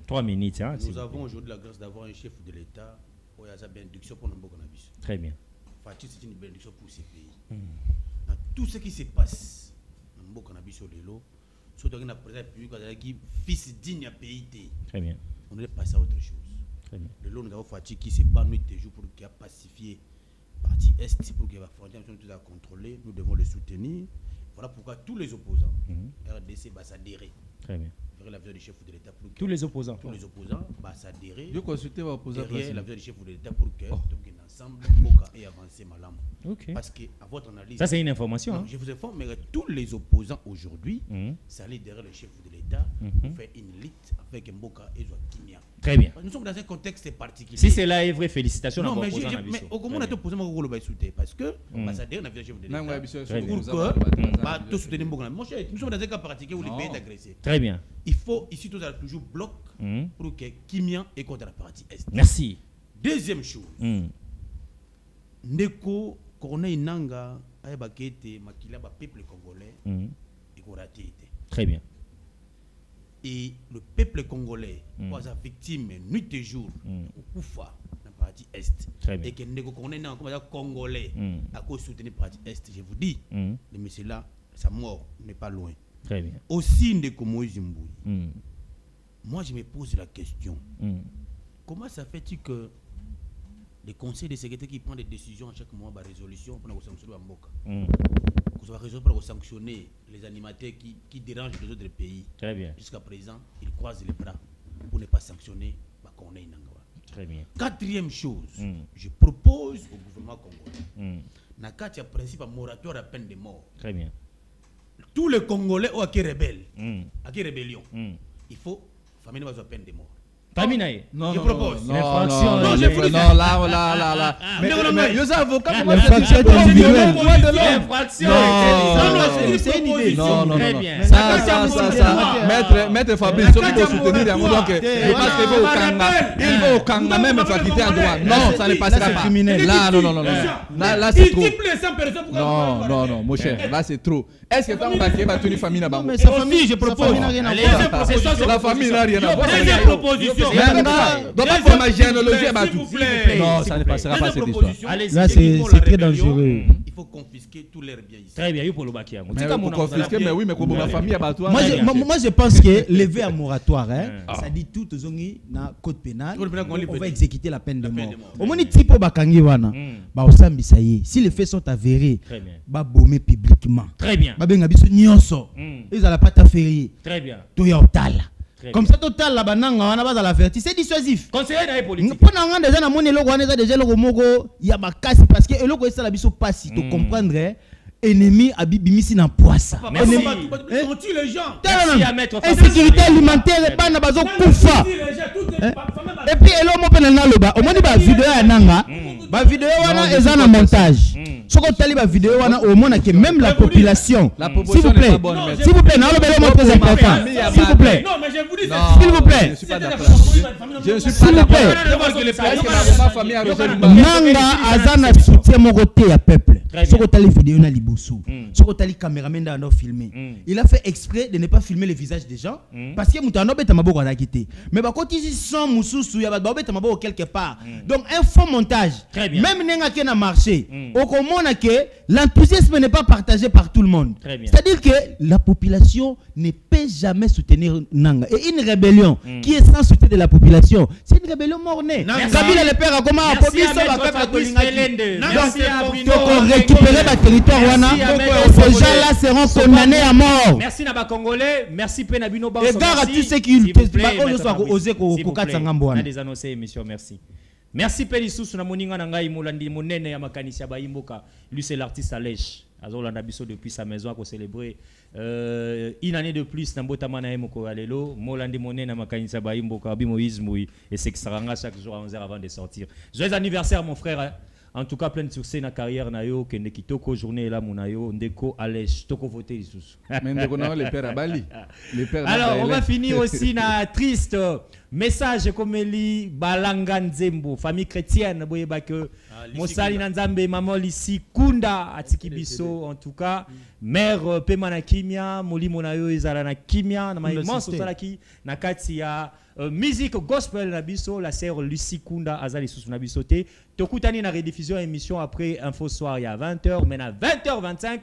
3 minutes hein. Nous avons aujourd'hui la grâce d'avoir un chef de l'État où il y a sa bénédiction pour Namboka Nabiso. Très bien. Fatih c'est une bénédiction pour ces pays. Dans tout ce qui se passe Namboka Nabiso lelo, surtout dans la présidence publique qui fils digne à pays. Très bien. On est passé à autre chose. Très bien. Le long nous avons Fatih qui s'est pas nuit et jour pour qu'il a pacifié partie est pour qu'il va frontière tout à contrôler, nous devons le soutenir. Voilà pourquoi tous les opposants RDC va s'adhérer. Très bien. Vers la vision du chef de l'État pour tous les opposants. Tous les opposants va s'adhérer. Je consulter va opposer la vision du chef de l'État pour que ensemble Moka et avancer malam. OK. Parce que à votre analyse. Ça c'est une information. Non, je vous informe mais tous les opposants aujourd'hui ça allait derrière le chef de l'État pour faire une lutte avec Mboka et Kimia. Très bien. Nous sommes dans un contexte particulier. Si c'est là est vrai, félicitations. Non, mais au comment on a posé mon rôle parce que l'ambassadeur n'a pas chef de l'État. Pour que tout soutenir Mboka. Mon cher, nous sommes dans un cas particulier où les pays est agressé. Très bien. Il faut ici tout toujours bloc pour que Kimia est contre la partie est. Merci. Deuxième chose. Ndeko Corneille Nanga ayebakete makila ba peuple congolais et qu'on raté. Très bien. Et le peuple congolais was victime nuit et jour au Koufa dans la partie est. Et que Ndeko Corneille Nanga comme congolais à cause soutenir la partie est, je vous dis, le monsieur là sa mort n'est pas loin. Très bien. Aussi Ndeko Moïse Mbouyi. Moi je me pose la question. Comment ça fait-il que les conseils de sécurité qui prennent des décisions à chaque moment par résolution pour sanctionner Mboka, pour sanctionner les animateurs qui dérangent les autres pays. Très bien. Jusqu'à présent, ils croisent les bras pour ne pas sanctionner Corneille Nanga. Très bien. Quatrième chose, je propose au gouvernement congolais, dans le cadre du principe de moratoire à peine de mort. Très bien. Tous les Congolais ont acquis rébellion. Il faut famille à peine de mort. Non, je propose. L'infraction. Non, là. Mais les avocats, comment l'infraction est individuelle. L'infraction. C'est une idée. Non. Très bien. Ça. Maître Fabrice, il faut soutenir les donc il va au Kanga même faculté en droit. Non, ça ne passera pas. Là, non. Là, c'est trop. Non, mon cher, là, c'est trop. Est-ce que quand on va tenir famille là-bas? Mais sa famille, je propose. La famille n'a rien à voir. Deuxième proposition. Donc, pas pour ma généalogie, non, ça ne passera pas cette histoire. Là, c'est très dangereux. Il faut confisquer tous leurs biens ici. Très bien, pour le bac. Pour confisquer, mais oui, mais pour ma famille, abattoir. Moi, je pense que lever un moratoire, ça dit tout aux ongi na code pénal. On va exécuter la peine de mort. Au moins, tipo bakangi wana, ba osambisa ye. Si les faits sont avérés, ba bomber publiquement. Très bien. Ba benga biso nyonso. Ils ala pas t'affaire. Très bien. To ya otala. Comme ça total la bananga wana baza l'averti, c'est dissuasif. Conseiller dans les politiques. Pour nga déjà na moni eloko wana déjà eloko moko ya bakasi parce que eloko esala biso passi to comprendre ennemi abibimisi na poissa. Merci. On tue les gens. Merci à mettre insécurité alimentaire bana bazo kufa. Et puis eloko mo pena na loba, omoni ba vidéo ya nanga, ba vidéo wana eza na montage. Soko tali ba vidéo wana omona que même la population. S'il vous plaît. S'il vous plaît, na loba mo très important. S'il vous plaît. Non, mais je vous dis s'il vous plaît. Je ne suis pas d'accord. Je ne suis pas d'accord. Nanga azana soutien mon côté ya peuple. Soko tali vidéo na liboso. Soko tali caméraman dans filmer. Il a fait exprès de ne pas filmer les visages des gens parce que mutano beta maboko na quitté. Mais ba koti son mususu ya ba beta maboko quelque part. Donc un faux montage. Même nenga qui na marché. Au komona que l'enthousiasme n'est pas partagé par tout le monde. C'est-à-dire que la population ne peut jamais soutenir Nanga. Et une rébellion qui est sans soutien de la population, c'est une rébellion mornée. Kabila le père a comment a populé sur la peuple catholique. Donc on récupérer le territoire wana. Ces gens-là seront condamnés à mort. Merci Naba Congolais, merci Penabino Banso. Et gare à tous ceux qui osent Ngambo. On a des annoncés émission, merci. Merci Pélissus, na moninga na ngai molandi monene ya makanisi ya Bayimboka. Lui c'est l'artiste Alèche. Azolanda biso depuis sa maison pour célébrer une année de plus na mbotama na moko alelo. Molandi monene na makanisi ya Bayimboka bi Moïse Moui et c'est que ça ranga chaque jour à 11h avant de sortir. Joyeux anniversaire mon frère. Hein? En tout cas, plein de succès dans la carrière nayo, que Nekitoko journée là munayo, ndeko Alèche, toko voter sous. Mais ndeko na les pères à Bali. Les pères. Alors, on va finir aussi na triste message comme li Balanga Nzembo, famille chrétienne boyeba que Mosali Nzambe maman Lisi Kunda atiki biso en tout cas mère pema na kimia molimo nayo ezala na kimia na immense osalaki na kati ya musique gospel na biso la sœur Lucie Kunda azali sous na biso te tokutani na rediffusion émission après info soir il y a 20h mais à 20h25